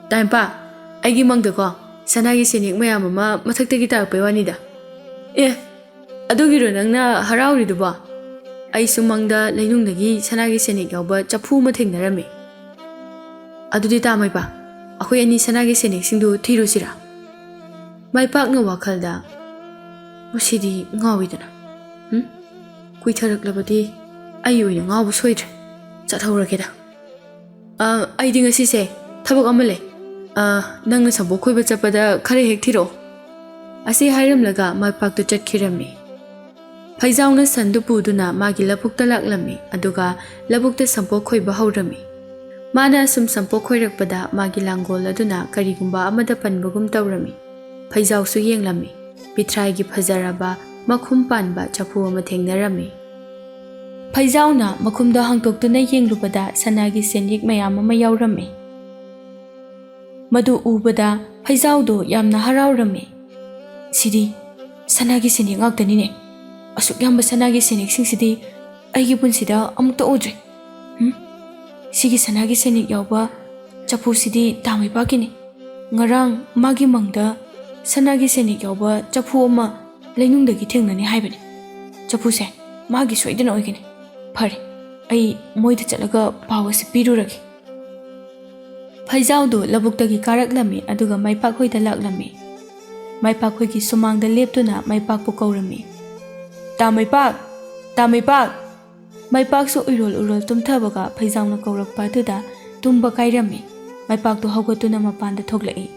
"ꯇꯥꯏꯝꯄꯥ, ꯑꯩꯒꯤ ꯃꯪꯗꯀꯣ ꯁꯅꯥꯒꯤ ꯁꯦꯟꯌꯦꯛ ꯃꯌꯥꯝ ꯑꯃ ꯃꯊꯛꯇꯒꯤ ꯇꯥꯔꯛꯄꯩ ꯋꯥꯅꯤꯗ." "ꯑꯦ, ꯑꯗꯨꯒꯤꯔꯣ ꯅꯪꯅ ꯍꯔꯥꯎꯔꯤꯗꯨꯕꯣ? ꯑꯩꯁꯨ ꯃꯪꯗ ꯂꯩꯅꯨꯡꯗꯒꯤ ꯁꯅꯥꯒꯤ ꯁꯦꯟꯌꯦꯛ ꯌꯥꯎꯕ ꯆꯐꯨ ꯑꯃ ꯊꯦꯡꯅꯔꯝꯃꯤ." "ꯑꯗꯨꯗꯤ ꯇꯥ ꯃꯥꯏꯄꯥ, ꯑꯩꯈꯣꯏ ꯑꯅꯤ ꯁꯅꯥꯒꯤ ꯁꯦꯟꯌꯦꯛꯁꯤꯡꯗꯨ ꯊꯤꯔꯨꯁꯤꯔꯥ?" ꯃꯥꯏꯄꯥꯛꯅ ꯋꯥꯈꯜꯗ, "ꯃꯁꯤꯗꯤ ꯉꯥꯎꯏꯗꯅ. ꯀꯨꯏꯊꯔꯛꯂꯕꯗꯤ ꯑꯩ ꯑꯣꯏꯅ ꯉꯥꯎꯕ ꯁꯣꯏꯗ꯭ꯔꯦ. ꯆꯠꯍꯧꯔꯒꯦꯗ. ꯑꯩꯗꯤ ꯉꯁꯤꯁꯦ ꯊꯕꯛ ꯑꯃ ꯂꯩ. ꯅꯪꯅ ꯁꯝꯄꯣꯛ ꯈꯣꯏꯕ ꯆꯠꯄꯗ ꯈꯔ ꯍꯦꯛ ꯊꯤꯔꯛꯑꯣ." ꯑꯁꯤ ꯍꯥꯏꯔꯝꯂꯒ ꯃꯥꯏꯄꯥꯛꯇꯨ ꯆꯠꯈꯤꯔꯝꯃꯤ꯫ ꯐꯩꯖꯥꯎꯅ ꯁꯟꯗꯨ ꯄꯨꯗꯨꯅ ꯃꯥꯒꯤ ꯂꯧꯕꯨꯛꯇ ꯂꯥꯛꯂꯝꯃꯤ꯫ ꯑꯗꯨꯒ ꯂꯧꯕꯨꯛꯇ ꯁꯝꯄꯣꯛ ꯈꯣꯏꯕ ꯍꯧꯔꯝꯃꯤ꯫ ꯃꯥꯅ ꯑꯁꯨꯝ ꯁꯝꯄꯣꯛ ꯈꯣꯏꯔꯛꯄꯗ ꯃꯥꯒꯤ ꯂꯥꯡꯒꯣꯜ ꯑꯗꯨꯅ ꯀꯔꯤꯒꯨꯝꯕ ꯑꯃꯗ ꯄꯟꯕꯒꯨꯝ ꯇꯧꯔꯝꯃꯤ꯫ ꯐꯩꯖꯥꯎꯁꯨ ꯌꯦꯡꯂꯝꯃꯤ꯫ ꯄꯤꯊ꯭ꯔꯥꯏꯒꯤ ꯐꯖꯔꯕ ꯃꯈꯨꯝ ꯄꯥꯟꯕ ꯆꯐꯨ ꯑꯃ ꯊꯦꯡꯅꯔꯝꯃꯤ꯫ ꯐꯩꯖꯥꯎꯅ ꯃꯈꯨꯝꯗꯣ ꯍꯥꯡꯇꯣꯛꯇꯨꯅ ꯌꯦꯡꯂꯨꯕꯗ ꯁꯅꯥꯒꯤ ꯁꯦꯟꯌꯦꯛ ꯃꯌꯥꯝ ꯑꯃ ꯌꯥꯎꯔꯝꯃꯤ꯫ ꯃꯗꯨ ꯎꯕꯗ ꯐꯩꯖꯥꯎꯗꯣ ꯌꯥꯝꯅ ꯍꯔꯥꯎꯔꯝꯃꯤ꯫ "ꯁꯤꯗꯤ ꯁꯅꯥꯒꯤ ꯁꯦꯟꯌꯦꯛ ꯉꯥꯛꯇꯅꯤꯅꯦ. ꯑꯁꯨꯛ ꯌꯥꯝꯕ ꯁꯅꯥꯒꯤ ꯁꯦꯟꯌꯦꯛꯁꯤꯡꯁꯤꯗꯤ ꯑꯩꯒꯤ ꯄꯨꯟꯁꯤꯗ ꯑꯃꯨꯛꯇ ꯎꯗ꯭ꯔꯤ. ꯁꯤꯒꯤ ꯁꯅꯥꯒꯤ ꯁꯦꯟꯌꯦꯛ ꯌꯥꯎꯕ ꯆꯐꯨꯁꯤꯗꯤ ꯇꯥꯃꯩꯄꯥꯛꯀꯤꯅꯤ. ꯉꯔꯥꯡ ꯃꯥꯒꯤ ꯃꯪꯗ ꯁꯅꯥꯒꯤ ꯁꯦꯟꯌꯦꯛ ꯌꯥꯎꯕ ꯆꯐꯨ ꯑꯃ ꯂꯩꯅꯨꯡꯗꯒꯤ ꯊꯦꯡꯅꯅꯤ ꯍꯥꯏꯕꯅꯤ. ꯆꯐꯨꯁꯦ ꯃꯥꯒꯤ ꯁꯣꯏꯗꯅ ꯑꯣꯏꯒꯅꯤ. ꯐꯔꯦ, ꯑꯩ ꯃꯣꯏꯗ ꯆꯠꯂꯒ ꯄꯥꯎ ꯑꯁꯤ ꯄꯤꯔꯨꯔꯒꯦ." ꯐꯩꯖꯥꯎꯗꯨ ꯂꯧꯕꯨꯛꯇꯒꯤ ꯀꯥꯔꯛꯂꯝꯃꯤ꯫ ꯑꯗꯨꯒ ꯃꯥꯏꯄꯥꯛ ꯍꯣꯏꯗ ꯂꯥꯛꯂꯝꯃꯤ꯫ ꯃꯥꯏꯄꯥꯛ ꯍꯣꯏꯒꯤ ꯁꯨꯃꯥꯡꯗ ꯂꯦꯞꯇꯨꯅ ꯃꯥꯏꯄꯥꯛꯄꯨ ꯀꯧꯔꯝꯃꯤ꯫ "ꯇꯥꯃꯩꯄꯥꯛ! ꯇꯥꯃꯩꯄꯥꯛ!" ꯃꯥꯏꯄꯥꯛꯁꯨ ꯎꯏꯔꯣꯜ ꯎꯏꯔꯣꯜ ꯇꯨꯝꯊꯕꯒ ꯐꯩꯖꯥꯎꯅ ꯀꯧꯔꯛꯄ ꯑꯗꯨꯗ ꯇꯨꯝꯕ ꯀꯥꯏꯔꯝꯃꯤ꯫ ꯃꯥꯏꯄꯥꯛꯇꯨ ꯍꯧꯒꯠꯇꯨꯅ ꯃꯄꯥꯟꯗ ꯊꯣꯛꯂꯛꯏ꯫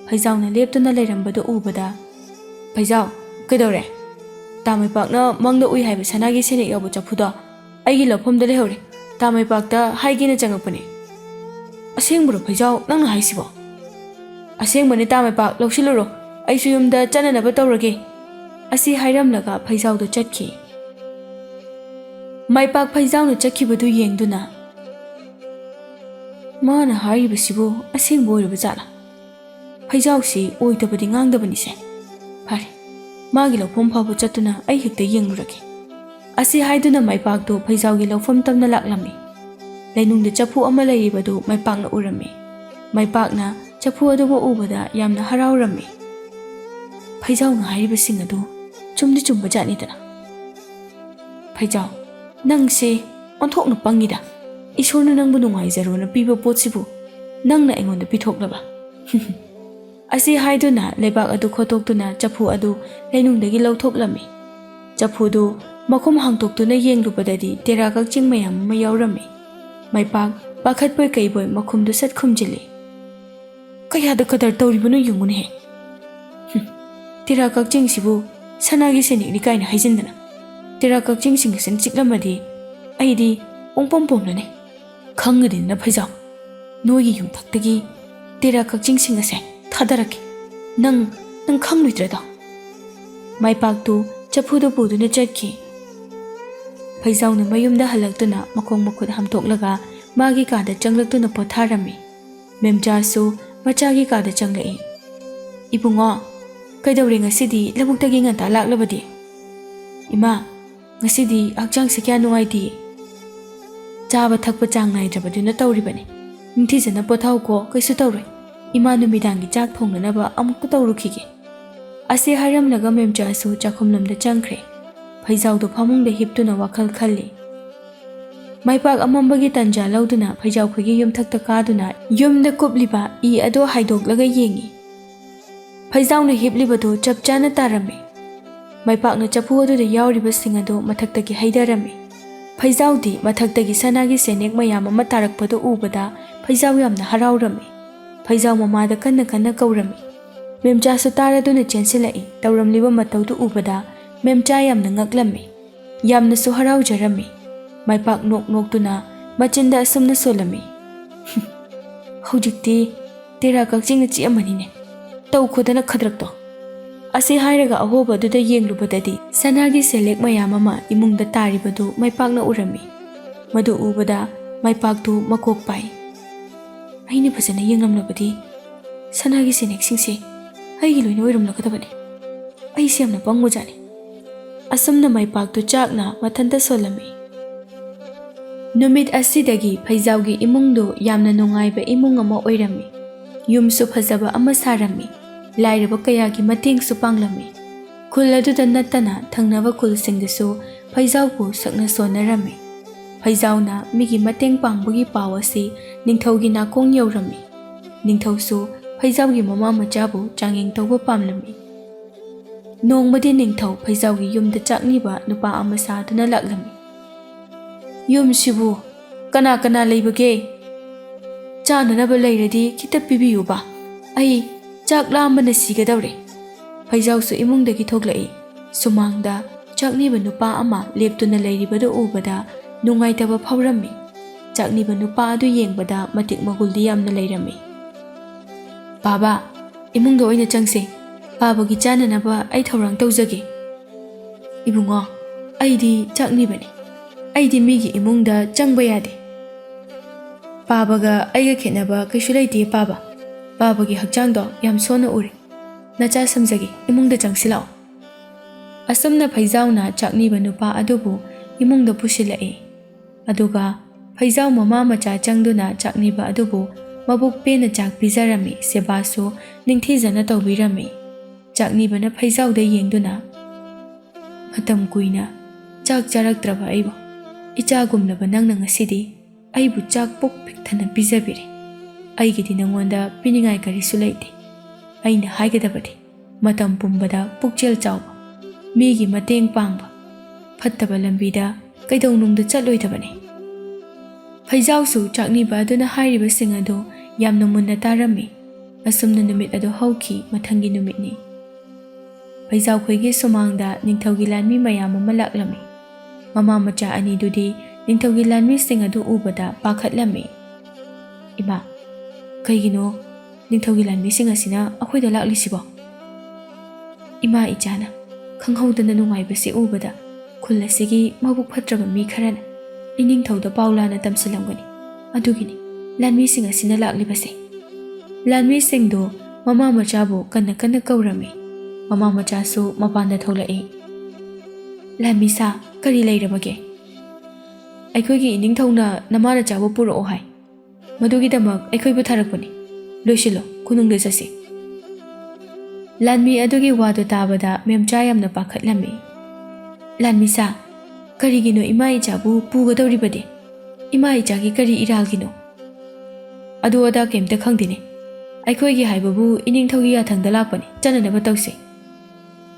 ꯐꯩꯖꯥꯎꯅ ꯂꯦꯞꯇꯨꯅ ꯂꯩꯔꯝꯕꯗꯨ ꯎꯕꯗ, "ꯐꯩꯖꯥꯎ, ꯀꯩꯗꯧꯔꯦ? ꯇꯥꯃꯩꯄꯥꯛꯅ ꯃꯪꯗ ꯎꯏ ꯍꯥꯏꯕ ꯁꯅꯥꯒꯤ ꯁꯦꯟꯌꯦꯛ ꯌꯥꯎꯕ ꯆꯐꯨꯗꯣ ꯑꯩꯒꯤ ꯂꯧꯐꯝꯗ ꯂꯩꯍꯧꯔꯦ. ꯇꯥꯃꯩꯄꯥꯛꯇ ꯍꯥꯏꯒꯦꯅ ꯆꯪꯉꯛꯄꯅꯦ." "ꯑꯁꯦꯡꯕꯔꯣ ꯐꯩꯖꯥꯎ ꯅꯪꯅ ꯍꯥꯏꯁꯤꯕꯣ?" "ꯑꯁꯦꯡꯕꯅꯦ ꯇꯥꯃꯩꯄꯥꯛ, ꯂꯧꯁꯤꯜꯂꯨꯔꯣ. ꯑꯩꯁꯨ ꯌꯨꯝꯗ ꯆꯠꯅꯅꯕ ꯇꯧꯔꯒꯦ." ꯑꯁꯤ ꯍꯥꯏꯔꯝꯂꯒ ꯐꯩꯖꯥꯎꯗꯨ ꯆꯠꯈꯤ꯫ ꯃꯥꯏꯄꯥꯛ ꯐꯩꯖꯥꯎꯅ ꯆꯠꯈꯤꯕꯗꯨ ꯌꯦꯡꯗꯨꯅ, "ꯃꯥꯅ ꯍꯥꯏꯔꯤꯕꯁꯤꯕꯨ ꯑꯁꯦꯡꯕ ꯑꯣꯏꯔꯕ ꯖꯥꯠꯂꯥ? ꯐꯩꯖꯥꯎꯁꯤ ꯑꯣꯏꯗꯕꯗꯤ ꯉꯥꯡꯗꯕꯅꯤꯁꯦ. ꯐꯔꯦ, ꯃꯥꯒꯤ ꯂꯧꯐꯝ ꯐꯥꯎꯕ ꯆꯠꯇꯨꯅ ꯑꯩ ꯍꯦꯛꯇ ꯌꯦꯡꯂꯨꯔꯒꯦ." ꯑꯁꯤ ꯍꯥꯏꯗꯨꯅ ꯃꯥꯏꯄꯥꯛꯇꯨ ꯐꯩꯖꯥꯎꯒꯤ ꯂꯧꯐꯝ ꯇꯝꯅ ꯂꯥꯛꯂꯝꯃꯤ꯫ ꯂꯩꯅꯨꯡꯗ ꯆꯐꯨ ꯑꯃ ꯂꯩꯔꯤꯕꯗꯨ ꯃꯥꯏꯄꯥꯛꯅ ꯎꯔꯝꯃꯤ꯫ ꯃꯥꯏꯄꯥꯛꯅ ꯆꯐꯨ ꯑꯗꯨꯕꯨ ꯎꯕꯗ ꯌꯥꯝꯅ ꯍꯔꯥꯎꯔꯝꯃꯤ꯫ "ꯐꯩꯖꯥꯎꯅ ꯍꯥꯏꯔꯤꯕꯁꯤꯡ ꯑꯗꯨ ꯆꯨꯝꯗꯤ ꯆꯨꯝꯕ ꯖꯥꯠꯅꯤꯗꯅ ꯐꯩꯖꯥꯎ ꯅꯪꯁꯦ ꯑꯣꯟꯊꯣꯛꯅ ꯄꯪꯉꯤꯗ ꯏꯁꯣꯔꯅ ꯅꯪꯕꯨ ꯅꯨꯡꯉꯥꯏꯖꯔꯣꯅ ꯄꯤꯕ ꯄꯣꯠꯁꯤꯕꯨ ꯅꯪꯅ ꯑꯩꯉꯣꯟꯗ ꯄꯤꯊꯣꯛꯂꯕ ꯑꯁꯤ ꯍꯥꯏꯗꯨꯅ ꯂꯩꯕꯥꯛ ꯑꯗꯨ ꯈꯣꯠꯇꯣꯛꯇꯨꯅ ꯆꯐꯨ ꯑꯗꯨ ꯂꯩꯅꯨꯡꯗꯒꯤ ꯂꯧꯊꯣꯛꯂꯝꯃꯤ ꯆꯐꯨꯗꯨ ꯃꯈꯨꯝ ꯍꯥꯡꯇꯣꯛꯇꯨꯅ ꯌꯦꯡꯂꯨꯕꯗꯗꯤ ꯇꯦꯔꯥ ꯀꯛꯆꯤꯡ ꯃꯌꯥꯝ ꯑꯃ ꯌꯥꯎꯔꯝꯃꯤ ꯃꯩꯄꯥꯛ ꯄꯥꯈꯠꯄꯣꯏ ꯀꯩꯕꯣꯏ ꯃꯈꯨꯝꯗꯨ ꯁꯠ ꯈꯨꯝꯖꯤꯜꯂꯤ ꯀꯌꯥꯗ ꯀꯗꯔ ꯇꯧꯔꯤꯕꯅꯣ ꯌꯦꯡꯉꯨꯅꯦꯍꯦ ꯇꯦꯔꯥ ꯀꯛꯆꯤꯡꯁꯤꯕꯨ ꯁꯅꯥꯒꯤ ꯁꯦꯅꯦꯛꯅꯤ ꯀꯥꯏꯅ ꯍꯥꯏꯖꯤꯟꯗꯅ ꯇꯦꯔꯥ ꯀꯛꯆꯤꯡꯁꯤꯡ ꯑꯁꯤꯅ ꯆꯤꯛꯂꯝꯃꯗꯤ ꯑꯩꯗꯤ ꯄꯣꯡꯄꯣꯝ ꯄꯣꯝꯂꯅꯤ ꯈꯪꯒꯅꯤꯅ ꯐꯩꯖꯥꯎ ꯅꯣꯏꯒꯤ ꯌꯨꯝꯊꯛꯇꯒꯤ ꯇꯦꯔꯥ ꯀꯛꯆꯤꯡꯁꯤꯡ ꯑꯁꯦ ꯊꯥꯗꯔꯛꯀꯦ ꯅꯪ ꯈꯪꯂꯣꯏꯗ꯭ꯔꯗꯣ ꯃꯩꯄꯥꯛꯇꯨ ꯆꯐꯨꯗꯨ ꯄꯨꯗꯨꯅ ꯆꯠꯈꯤ ꯐꯩꯖꯥꯎꯅ ꯃꯌꯨꯝꯗ ꯍꯜꯂꯛꯇꯨꯅ ꯃꯈꯣꯡ ꯃꯈꯨꯠ ꯍꯥꯝꯇꯣꯛꯂꯒ ꯃꯥꯒꯤ ꯀꯥꯗ ꯆꯪꯂꯛꯇꯨꯅ ꯄꯣꯊꯥꯔꯝꯃꯤ ꯃꯦꯝꯆꯥꯁꯨ ꯃꯆꯥꯒꯤ ꯀꯥꯗ ꯆꯪꯂꯛꯏ ꯏꯕꯨꯡꯉꯣ ꯀꯩꯗꯧꯔꯦ ꯉꯁꯤꯗꯤ ꯂꯧꯕꯨꯛꯇꯒꯤ ꯉꯟꯇꯥ ꯂꯥꯛꯂꯕꯗꯤ ꯏꯃꯥ ꯉꯁꯤꯗꯤ ꯍꯛꯆꯥꯡꯁꯦ ꯀꯌꯥ ꯅꯨꯡꯉꯥꯏꯇꯦ ꯆꯥꯕ ꯊꯛꯄ ꯆꯥꯡ ꯅꯥꯏꯗ꯭ꯔꯕꯗꯨꯅ ꯇꯧꯔꯤꯕꯅꯤ ꯅꯤꯡꯊꯤꯖꯅ ꯄꯣꯊꯥꯎꯀꯣ ꯀꯩꯁꯨ ꯇꯧꯔꯣꯏ ꯏꯃꯥ ꯅꯨꯃꯤꯗꯥꯡꯒꯤ ꯆꯥꯛ ꯊꯣꯡꯅꯅꯕ ꯑꯃꯨꯛꯇ ꯇꯧꯔꯨꯈꯤꯒꯦ ꯑꯁꯤ ꯍꯥꯏꯔꯝꯂꯒ ꯃꯦꯝꯆꯥꯁꯨ ꯆꯥꯛꯈꯨꯝꯂꯣꯝꯗ ꯆꯪꯈ꯭ꯔꯦ ꯐꯩꯖꯥꯎꯗꯣ ꯐꯃꯨꯡꯗ ꯍꯤꯞꯇꯨꯅ ꯋꯥꯈꯜ ꯈꯜꯂꯤ ꯃꯩꯄꯥꯛ ꯑꯃꯝꯕꯒꯤ ꯇꯟꯖꯥ ꯂꯧꯗꯨꯅ ꯐꯩꯖꯥꯎꯈꯣꯏꯒꯤ ꯌꯨꯝꯊꯛꯇ ꯀꯥꯗꯨꯅ ꯌꯨꯝꯗ ꯀꯨꯞꯂꯤꯕ ꯏ ꯑꯗꯨ ꯍꯥꯏꯗꯣꯛꯂꯒ ꯌꯦꯡꯉꯤ ꯐꯩꯖꯥꯎꯅ ꯍꯤꯞꯂꯤꯕꯗꯨ ꯆꯞ ꯆꯥꯅ ꯇꯥꯔꯝꯃꯤ ꯃꯩꯄꯥꯛꯅ ꯆꯐꯨ ꯑꯗꯨꯗ ꯌꯥꯎꯔꯤꯕꯁꯤꯡ ꯑꯗꯨ ꯃꯊꯛꯇꯒꯤ ꯍꯩꯊꯔꯝꯃꯤ ꯐꯩꯖꯥꯎꯗꯤ ꯃꯊꯛꯇꯒꯤ ꯁꯅꯥꯒꯤ ꯁꯦꯅꯦꯛ ꯃꯌꯥꯝ ꯑꯃ ꯇꯥꯔꯛꯄꯗꯨ ꯎꯕꯗ ꯐꯩꯖꯥꯎ ꯌꯥꯝꯅ ꯍꯔꯥꯎꯔꯝꯃꯤ ꯐꯩꯖꯥꯎ ꯃꯃꯥꯗ ꯀꯟꯅ ꯀꯟꯅ ꯀꯧꯔꯝꯃꯤ ꯃꯦꯝꯆꯥꯁꯨ ꯇꯥꯔꯗꯨꯅ ꯆꯦꯟꯁꯤꯜꯂꯛꯏ ꯇꯧꯔꯝꯂꯤꯕ ꯃꯇꯧꯗꯨ ꯎꯕꯗ ꯃꯦꯝꯆꯥ ꯌꯥꯝꯅ ꯉꯛꯂꯝꯃꯤ ꯌꯥꯝꯅꯁꯨ ꯍꯔꯥꯎꯖꯔꯝꯃꯤ ꯃꯩꯄꯥꯛ ꯅꯣꯛ ꯅꯣꯛꯇꯨꯅ ꯃꯆꯤꯟꯗ ꯑꯁꯨꯝꯅ ꯁꯣꯜꯂꯝꯃꯤ ꯍꯧꯖꯤꯛꯇꯤ ꯇꯦꯔꯥ ꯀꯛꯆꯤꯡꯅ ꯆꯤꯛꯑꯝꯃꯅꯤꯅꯦ ꯇꯧꯈꯣꯗꯅ ꯈꯗ꯭ꯔꯛꯇꯣ ꯑꯁꯤ ꯍꯥꯏꯔꯒ ꯑꯍꯣꯕ ꯑꯗꯨꯗ ꯌꯦꯡꯂꯨꯕꯗꯗꯤ ꯁꯅꯥꯒꯤ ꯁꯦꯂꯦꯛ ꯃꯌꯥꯝ ꯑꯃ ꯏꯃꯨꯡꯗ ꯇꯥꯔꯤꯕꯗꯨ ꯃꯩꯄꯥꯛꯅ ꯎꯔꯝꯃꯤ ꯃꯗꯨ ꯎꯕꯗ ꯃꯩꯄꯥꯛꯇꯨ ꯃꯀꯣꯛ ꯄꯥꯏ ꯑꯩꯅ ꯐꯖꯅ ꯌꯦꯡꯂꯝꯂꯕꯗꯤ ꯁꯅꯥꯒꯤ ꯁꯦꯅꯦꯛꯁꯤꯡꯁꯦ ꯑꯩꯒꯤ ꯂꯣꯏꯅ ꯑꯣꯏꯔꯝꯂꯒꯗꯕꯅꯤ ꯑꯩꯁꯦ ꯌꯥꯝꯅ ꯄꯪꯕꯖꯥꯠꯅꯤ ꯑꯁꯨꯝꯅ ꯃꯩꯄꯥꯛꯇꯨ ꯆꯥꯛꯅ ꯃꯊꯟꯇ ꯁꯣꯜꯂꯝꯃꯤ ꯅꯨꯃꯤꯠ ꯑꯁꯤꯗꯒꯤ ꯐꯩꯖꯥꯎꯒꯤ ꯏꯃꯨꯡꯗꯨ ꯌꯥꯝꯅ ꯅꯨꯡꯉꯥꯏꯕ ꯏꯃꯨꯡ ꯑꯃ ꯑꯣꯏꯔꯝꯃꯤ ꯌꯨꯝꯁꯨ ꯐꯖꯕ ꯑꯃ ꯁꯥꯔꯝꯃꯤ ꯂꯥꯏꯔꯕ ꯀꯌꯥꯒꯤ ꯃꯇꯦꯡꯁꯨ ꯄꯥꯡꯂꯝꯃꯤ ꯈꯨꯜ ꯑꯗꯨꯗ ꯅꯠꯇꯅ ꯊꯪꯅꯕ ꯈꯨꯜꯁꯤꯡꯗꯁꯨ ꯐꯩꯖꯥꯎꯕꯨ ꯁꯛꯅ ꯁꯣꯟꯅꯔꯝꯃꯤ ꯐꯩꯖꯥꯎꯅ ꯃꯤꯒꯤ ꯃꯇꯦꯡ ꯄꯥꯡꯕꯒꯤ ꯄꯥꯎ ꯑꯁꯤ ꯅꯤꯡꯊꯧꯒꯤ ꯅꯥꯀꯣꯡ ꯌꯧꯔꯝꯃꯤ ꯅꯤꯡꯊꯧꯁꯨ ꯐꯩꯖꯥꯎꯒꯤ ꯃꯃꯥ ꯃꯆꯥꯕꯨ ꯆꯥꯡꯌꯦꯡ ꯇꯧꯕ ꯄꯥꯝꯂꯝꯃꯤ ꯅꯣꯡꯃꯗꯤ ꯅꯤꯡꯊꯧ ꯐꯩꯖꯥꯎꯒꯤ ꯌꯨꯝꯗ ꯆꯥꯛꯅꯤꯕ ꯅꯨꯄꯥ ꯑꯃ ꯁꯥꯗꯨꯅ ꯂꯥꯛꯂꯝꯃꯤ ꯌꯨꯝꯁꯤꯕꯨ ꯀꯅꯥ ꯀꯅꯥ ꯂꯩꯕꯒꯦ ꯆꯥꯅꯅꯕ ꯂꯩꯔꯗꯤ ꯈꯤꯇ ꯄꯤꯕꯤꯌꯨꯕ ꯑꯩ ꯆꯥꯛ ꯂꯥꯝꯕꯅ ꯁꯤꯒꯗꯧꯔꯦ ꯐꯩꯖꯥꯎꯁꯨ ꯏꯃꯨꯡꯗꯒꯤ ꯊꯣꯛꯂꯛꯏ ꯁꯨꯃꯥꯡꯗ ꯆꯥꯛꯅꯤꯕ ꯅꯨꯄꯥ ꯑꯃ ꯂꯦꯞꯇꯨꯅ ꯂꯩꯔꯤꯕꯗꯨ ꯎꯕꯗ ꯅꯨꯡꯉꯥꯏꯇꯕ ꯐꯥꯎꯔꯝꯃꯤ ꯆꯥꯛꯅꯤꯕ ꯅꯨꯄꯥ ꯑꯗꯨ ꯌꯦꯡꯕꯗ ꯃꯇꯤꯛ ꯃꯒꯨꯜꯗꯤ ꯌꯥꯝꯅ ꯂꯩꯔꯝꯃꯤ ꯕꯥꯕꯥ ꯏꯃꯨꯡꯗ ꯑꯣꯏꯅ ꯆꯪꯁꯦ ꯕꯥꯕꯥꯒꯤ ꯆꯥꯅꯅꯕ ꯑꯩ ꯊꯧꯔꯥꯡ ꯇꯧꯖꯒꯦ ꯏꯕꯨꯡꯉꯣ ꯑꯩꯗꯤ ꯆꯥꯛꯅꯤꯕꯅꯤ ꯑꯩꯗꯤ ꯃꯤꯒꯤ ꯏꯃꯨꯡꯗ ꯆꯪꯕ ꯌꯥꯗꯦ ꯕꯥꯕꯥꯒ ꯑꯩꯒ ꯈꯦꯠꯅꯕ ꯀꯩꯁꯨ ꯂꯩꯇꯦ ꯕꯥꯕꯥ ꯕꯥꯕꯥꯒꯤ ꯍꯛꯆꯥꯡꯗꯣ ꯌꯥꯝ ꯁꯣꯟꯅ ꯎꯔꯦ ꯅꯆꯥ ꯁꯝꯖꯒꯦ ꯏꯃꯨꯡꯗ ꯆꯪꯁꯤꯜꯂꯛꯑꯣ ꯑꯁꯨꯝꯅ ꯐꯩꯖꯥꯎꯅ ꯆꯥꯛꯅꯤꯕ ꯅꯨꯄꯥ ꯑꯗꯨꯕꯨ ꯏꯃꯨꯡꯗ ꯄꯨꯁꯤꯜꯂꯛꯏ ꯑꯗꯨꯒ ꯐꯩꯖꯥꯎ ꯃꯃꯥ ꯃꯆꯥ ꯆꯪꯗꯨꯅ ꯆꯥꯛꯅꯤꯕ ꯑꯗꯨꯕు ꯃꯕꯨꯛ ꯄꯦꯟꯅ ꯆꯥꯛ ꯄꯤꯖꯔꯝꯃꯤ ꯁꯦꯕꯥꯁꯨ ꯅꯤꯡꯊꯤꯖꯅ ꯇꯧꯕꯤꯔꯝꯃꯤ ꯆꯥꯛꯅꯤꯕꯅ ꯐꯩꯖꯥꯎꯗ ꯌꯦꯡꯗꯨꯅ ꯃꯇꯝ ꯀꯨꯏꯅ ꯆꯥꯛ ꯆꯥꯔꯛꯇ꯭ꯔꯕ ꯑꯩꯕꯨ ꯏꯆꯥꯒꯨꯝꯂꯕ ꯅꯪꯅ ꯉꯁꯤꯗꯤ ꯑꯩꯕꯨ ꯆꯥꯛ ꯄꯨꯛ ꯄꯤꯛꯊꯟꯅ ꯄꯤꯖꯕꯤꯔꯦ ꯑꯩꯒꯤꯗꯤ ꯅꯉꯣꯟꯗ ꯄꯤꯅꯤꯡꯉꯥꯏ ꯀꯔꯤꯁꯨ ꯂꯩꯇꯦ ꯑꯩꯅ ꯍꯥꯏꯒꯗꯕꯗꯤ ꯃꯇꯝ ꯄꯨꯝꯕꯗ ꯄꯨꯛꯆꯦꯜ ꯆꯥꯎꯕ ꯃꯤꯒꯤ ꯃꯇꯦꯡ ꯄꯥꯡꯕ ꯐꯠꯇꯕ ꯂꯝꯕꯤꯗ ꯀꯩꯗꯧꯅꯨꯡꯗ ꯆꯠꯂꯣꯏꯗꯕꯅꯤ ꯐꯩꯖꯥꯎꯁꯨ ꯆꯥꯛꯅꯤꯕ ꯑꯗꯨꯅ ꯍꯥꯏꯔꯤꯕꯁꯤꯡ ꯑꯗꯨ ꯌꯥꯝꯅ ꯃꯨꯟꯅ ꯇꯥꯔꯝꯃꯤ ꯑꯁꯨꯝꯅ ꯅꯨꯃꯤꯠ ꯑꯗꯨ ꯍꯧꯈꯤ ꯃꯊꯪꯒꯤ ꯅꯨꯃꯤꯠꯅꯤ ꯐꯩꯖꯥꯎꯈꯣꯏꯒꯤ ꯁꯨꯃꯥꯡꯗ ꯅꯤꯡꯊꯧꯒꯤ ꯂꯥꯟꯃꯤ ꯃꯌꯥꯝ ꯑꯃ ꯂꯥꯛꯂꯝꯃꯤ ꯃꯃꯥ ꯃꯆꯥ ꯑꯅꯤꯗꯨꯗꯤ ꯅꯤꯡꯊꯧꯒꯤ ꯂꯥꯟꯃꯤꯁꯤꯡ ꯑꯗꯨ ꯎꯕꯗ ꯄꯥꯈꯠꯂꯝꯃꯤ ꯏꯃꯥ ꯀꯩꯒꯤꯅꯣ ꯅꯤꯡꯊꯧꯒꯤ ꯂꯥꯟꯃꯤꯁꯤꯡ ꯑꯁꯤꯅ ꯑꯩꯈꯣꯏꯗ ꯂꯥꯛꯂꯤꯁꯤꯕꯣ ꯏꯃꯥ ꯏꯆꯥꯅ ꯈꯪꯍꯧꯗꯅ ꯅꯨꯡꯉꯥꯏꯕꯁꯤ ꯎꯕꯗ ꯈꯨꯜ ꯑꯁꯤꯒꯤ ꯃꯕꯨꯛ ꯐꯠꯇ꯭ꯔꯕ ꯃꯤ ꯈꯔꯅ ꯏꯅꯤꯡꯊꯧꯗ ꯄꯥꯎ ꯂꯥꯟꯅ ꯇꯝꯁꯤꯜꯂꯝꯒꯅꯤ ꯑꯗꯨꯒꯤꯅꯤ ꯂꯥꯟꯃꯤꯁꯤꯡ ꯑꯁꯤꯅ ꯂꯥꯛꯂꯤꯕꯁꯦ ꯂꯥꯟꯃꯤꯁꯤꯡꯗꯨ ꯃꯃꯥ ꯃꯆꯥꯕꯨ ꯀꯟꯅ ꯀꯟꯅ ꯀꯧꯔꯝꯃꯤ ꯃꯃꯥ ꯃꯆꯥꯁꯨ ꯃꯄꯥꯟꯗ ꯊꯣꯛꯂꯛꯏ ꯂꯥꯟꯃꯤꯁꯥ ꯀꯔꯤ ꯂꯩꯔꯕꯒꯦ ꯑꯩꯈꯣꯏꯒꯤ ꯏꯅꯤꯡꯊꯧꯅ ꯅꯃꯥꯅꯆꯥꯕꯨ ꯄꯨꯔꯛꯑꯣ ꯍꯥꯏ ꯃꯗꯨꯒꯤꯗꯃꯛ ꯑꯩꯈꯣꯏꯕꯨ ꯊꯥꯔꯛꯄꯅꯤ ꯂꯣꯏꯁꯤꯜꯂꯣ ꯈꯨꯅꯨꯡꯗ ꯆꯠꯁꯤ ꯂꯥꯟꯃꯤ ꯑꯗꯨꯒꯤ ꯋꯥꯗꯨ ꯇꯥꯕꯗ ꯃꯦꯝꯆꯥ ꯌꯥꯝꯅ ꯄꯥꯈꯠꯂꯝꯃꯤ꯫ ꯂꯥꯟꯃꯤꯁꯥ, ꯀꯔꯤꯒꯤꯅꯣ ꯏꯃꯥ ꯏꯆꯥꯕꯨ ꯄꯨꯒꯗꯧꯔꯤꯕꯗꯤ? ꯏꯃꯥ ꯏꯆꯥꯒꯤ ꯀꯔꯤ ꯏꯔꯥꯜꯒꯤꯅꯣ? ꯑꯗꯨ ꯑꯗꯥ ꯀꯩꯝꯇ ꯈꯪꯗꯦꯅꯦ꯫ ꯑꯩꯈꯣꯏꯒꯤ ꯍꯥꯏꯕꯕꯨ ꯏꯅꯤꯡꯊꯧꯒꯤ ꯌꯥꯊꯪꯗ ꯂꯥꯛꯄꯅꯤ, ꯆꯠꯅꯅꯕ ꯇꯧꯁꯤ꯫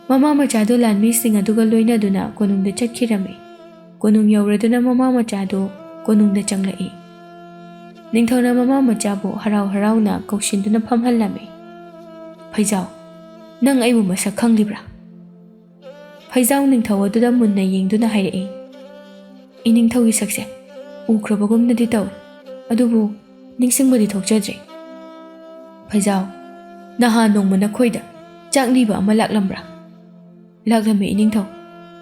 ꯃꯃꯥ ꯃꯆꯥꯗꯨ ꯂꯥꯟꯃꯤꯁꯤꯡ ꯑꯗꯨꯒ ꯂꯣꯏꯅꯗꯨꯅ ꯀꯣꯅꯨꯡꯗ ꯆꯠꯈꯤꯔꯝꯃꯤ꯫ ꯀꯣꯅꯨꯡ ꯌꯧꯔꯗꯨꯅ ꯃꯃꯥ ꯃꯆꯥꯗꯨ ꯀꯣꯅꯨꯡꯗ ꯆꯪꯂꯛꯏ꯫ ꯅꯤꯡꯊꯧꯅ ꯃꯃꯥ ꯃꯆꯥꯕꯨ ꯍꯔꯥꯎ ꯍꯔꯥꯎꯅ ꯀꯧꯁꯤꯟꯗꯨꯅ ꯐꯝꯍꯜꯂꯝꯃꯤ꯫ ꯐꯩꯖꯥꯎ, ꯅꯪ ꯑꯩꯕꯨ ꯃꯁꯛ ꯈꯪꯂꯤꯕ꯭ꯔꯥ? ꯐꯩꯖꯥꯎ ꯅꯤꯡꯊꯧ ꯑꯗꯨꯗ ꯃꯨꯟꯅ ꯌꯦꯡꯗꯨꯅ ꯍꯥꯏꯔꯛꯏ꯫ ꯏꯅꯤꯡꯊꯧꯒꯤ ꯁꯛꯁꯦ ꯎꯈ꯭ꯔꯕꯒꯨꯝꯅꯗꯤ ꯇꯧꯏ, ꯑꯗꯨꯕꯨ ꯅꯤꯡꯁꯤꯡꯕꯗꯤ ꯊꯣꯛꯆꯗ꯭ꯔꯦ꯫ ꯐꯩꯖꯥꯎ, ꯅꯍꯥꯟ ꯅꯣꯡꯃ ꯅꯈꯣꯏꯗ ꯆꯥꯛꯅꯤꯕ ꯑꯃ ꯂꯥꯛꯂꯝꯕ꯭ꯔꯥ? ꯂꯥꯛꯂꯝꯃꯤ ꯏꯅꯤꯡꯊꯧ꯫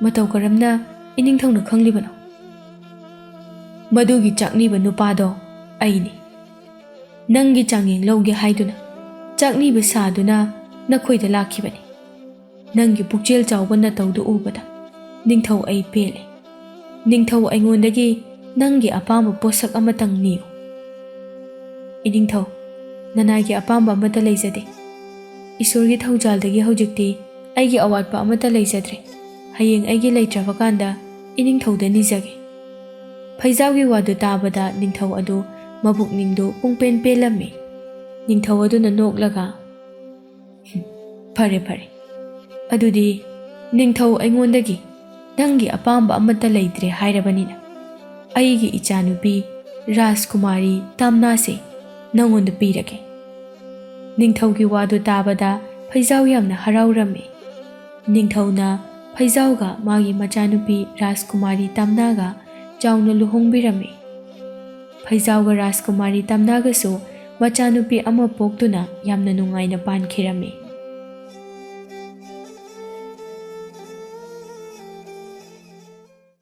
ꯃꯇꯧ ꯀꯔꯝꯅ ꯏꯅꯤꯡꯊꯧꯅ ꯈꯪꯂꯤꯕꯅꯣ? ꯃꯗꯨꯒꯤ ꯆꯥꯛꯅꯤꯕ ꯅꯨꯄꯥꯗꯣ ꯑꯩꯅꯤ꯫ ꯅꯪꯒꯤ ꯆꯥꯡꯌꯦꯡ ꯂꯧꯒꯦ ꯍꯥꯏꯗꯨꯅ ꯆꯥꯛꯅꯤꯕ ꯁꯥꯗꯨꯅ ꯅꯈꯣꯏꯗ ꯂꯥꯛꯈꯤꯕꯅꯤ꯫ ꯅꯪꯒꯤ ꯄꯨꯛꯆꯦꯜ ꯆꯥꯎꯕ ꯅꯇꯧꯗꯨ ꯎꯕꯗ ꯅꯤꯡꯊꯧ ꯑꯩ ꯄꯦꯜꯂꯦ꯫ ꯅꯤꯡꯊꯧ ꯑꯩꯉꯣꯟꯗꯒꯤ ꯅꯪꯒꯤ ꯑꯄꯥꯝꯕ ꯄꯣꯠꯁꯛ ꯑꯃꯇꯪ ꯅꯤꯌꯨ꯫ ꯏꯅꯤꯡꯊꯧ, ꯅꯅꯥꯏꯒꯤ ꯑꯄꯥꯝꯕ ꯑꯃꯠꯇ ꯂꯩꯖꯗꯦ꯫ ꯏꯁꯣꯔꯒꯤ ꯊꯧꯖꯥꯜꯗꯒꯤ ꯍꯧꯖꯤꯛꯇꯤ ꯑꯩꯒꯤ ꯑꯋꯥꯠꯄ ꯑꯃꯠꯇ ꯂꯩꯖꯗ꯭ꯔꯦ꯫ ꯍꯌꯦꯡ ꯑꯩꯒꯤ ꯂꯩꯇ꯭ꯔꯕ ꯀꯥꯟꯗ ꯏꯅꯤꯡꯊꯧꯗ ꯅꯤꯖꯒꯦ꯫ ꯐꯩꯖꯥꯎꯒꯤ ꯋꯥꯗꯨ ꯇꯥꯕꯗ ꯅꯤꯡꯊꯧ ꯑꯗꯨ ꯃꯕꯨꯛꯅꯤꯡꯗꯨ ꯄꯨꯡꯄꯦꯟ ꯄꯦꯜꯂꯝꯃꯤ꯫ ꯅꯤꯡꯊꯧ ꯑꯗꯨꯅ ꯅꯣꯛꯂꯒ, ꯐꯔꯦ ꯐꯔꯦ, ꯑꯗꯨꯗꯤ ꯅꯤꯡꯊꯧ ꯑꯩꯉꯣꯟꯗꯒꯤ ꯅꯪꯒꯤ ꯑꯄꯥꯝꯕ ꯑꯃꯠꯇ ꯂꯩꯇ꯭ꯔꯦ ꯍꯥꯏꯔꯕꯅꯤꯅ ꯑꯩꯒꯤ ꯏꯆꯥꯅꯨꯄꯤ ꯔꯥꯖꯀꯨꯃꯥꯔꯤ ꯇꯥꯝꯅꯥꯁꯦ ꯅꯪꯉꯣꯟꯗ ꯄꯤꯔꯒꯦ꯫ ꯅꯤꯡꯊꯧꯒꯤ ꯋꯥꯗꯨ ꯇꯥꯕꯗ ꯐꯩꯖꯥꯎ ꯌꯥꯝꯅ ꯍꯔꯥꯎꯔꯝꯃꯤ꯫ ꯅꯤꯡꯊꯧꯅ ꯐꯩꯖꯥꯎꯒ ꯃꯥꯒꯤ ꯃꯆꯥꯅꯨꯄꯤ ꯔꯥꯖꯀꯨꯃꯥꯔꯤ ꯇꯥꯝꯅꯥꯒ ꯆꯥꯎꯅ ꯂꯨꯍꯣꯡꯕꯤꯔꯝꯃꯤ꯫ ꯐꯩꯖꯥꯎꯒ ꯔꯥꯖꯀꯨꯃꯥꯔꯤ ꯇꯥꯝꯅꯥꯒꯁꯨ ꯃꯆꯥꯅꯨꯄꯤ ꯑꯃ ꯄꯣꯛꯇꯨꯅ ꯌꯥꯝꯅ ꯅꯨꯡꯉꯥꯏꯅ ꯄꯥꯟꯈꯤꯔꯝꯃꯤ꯫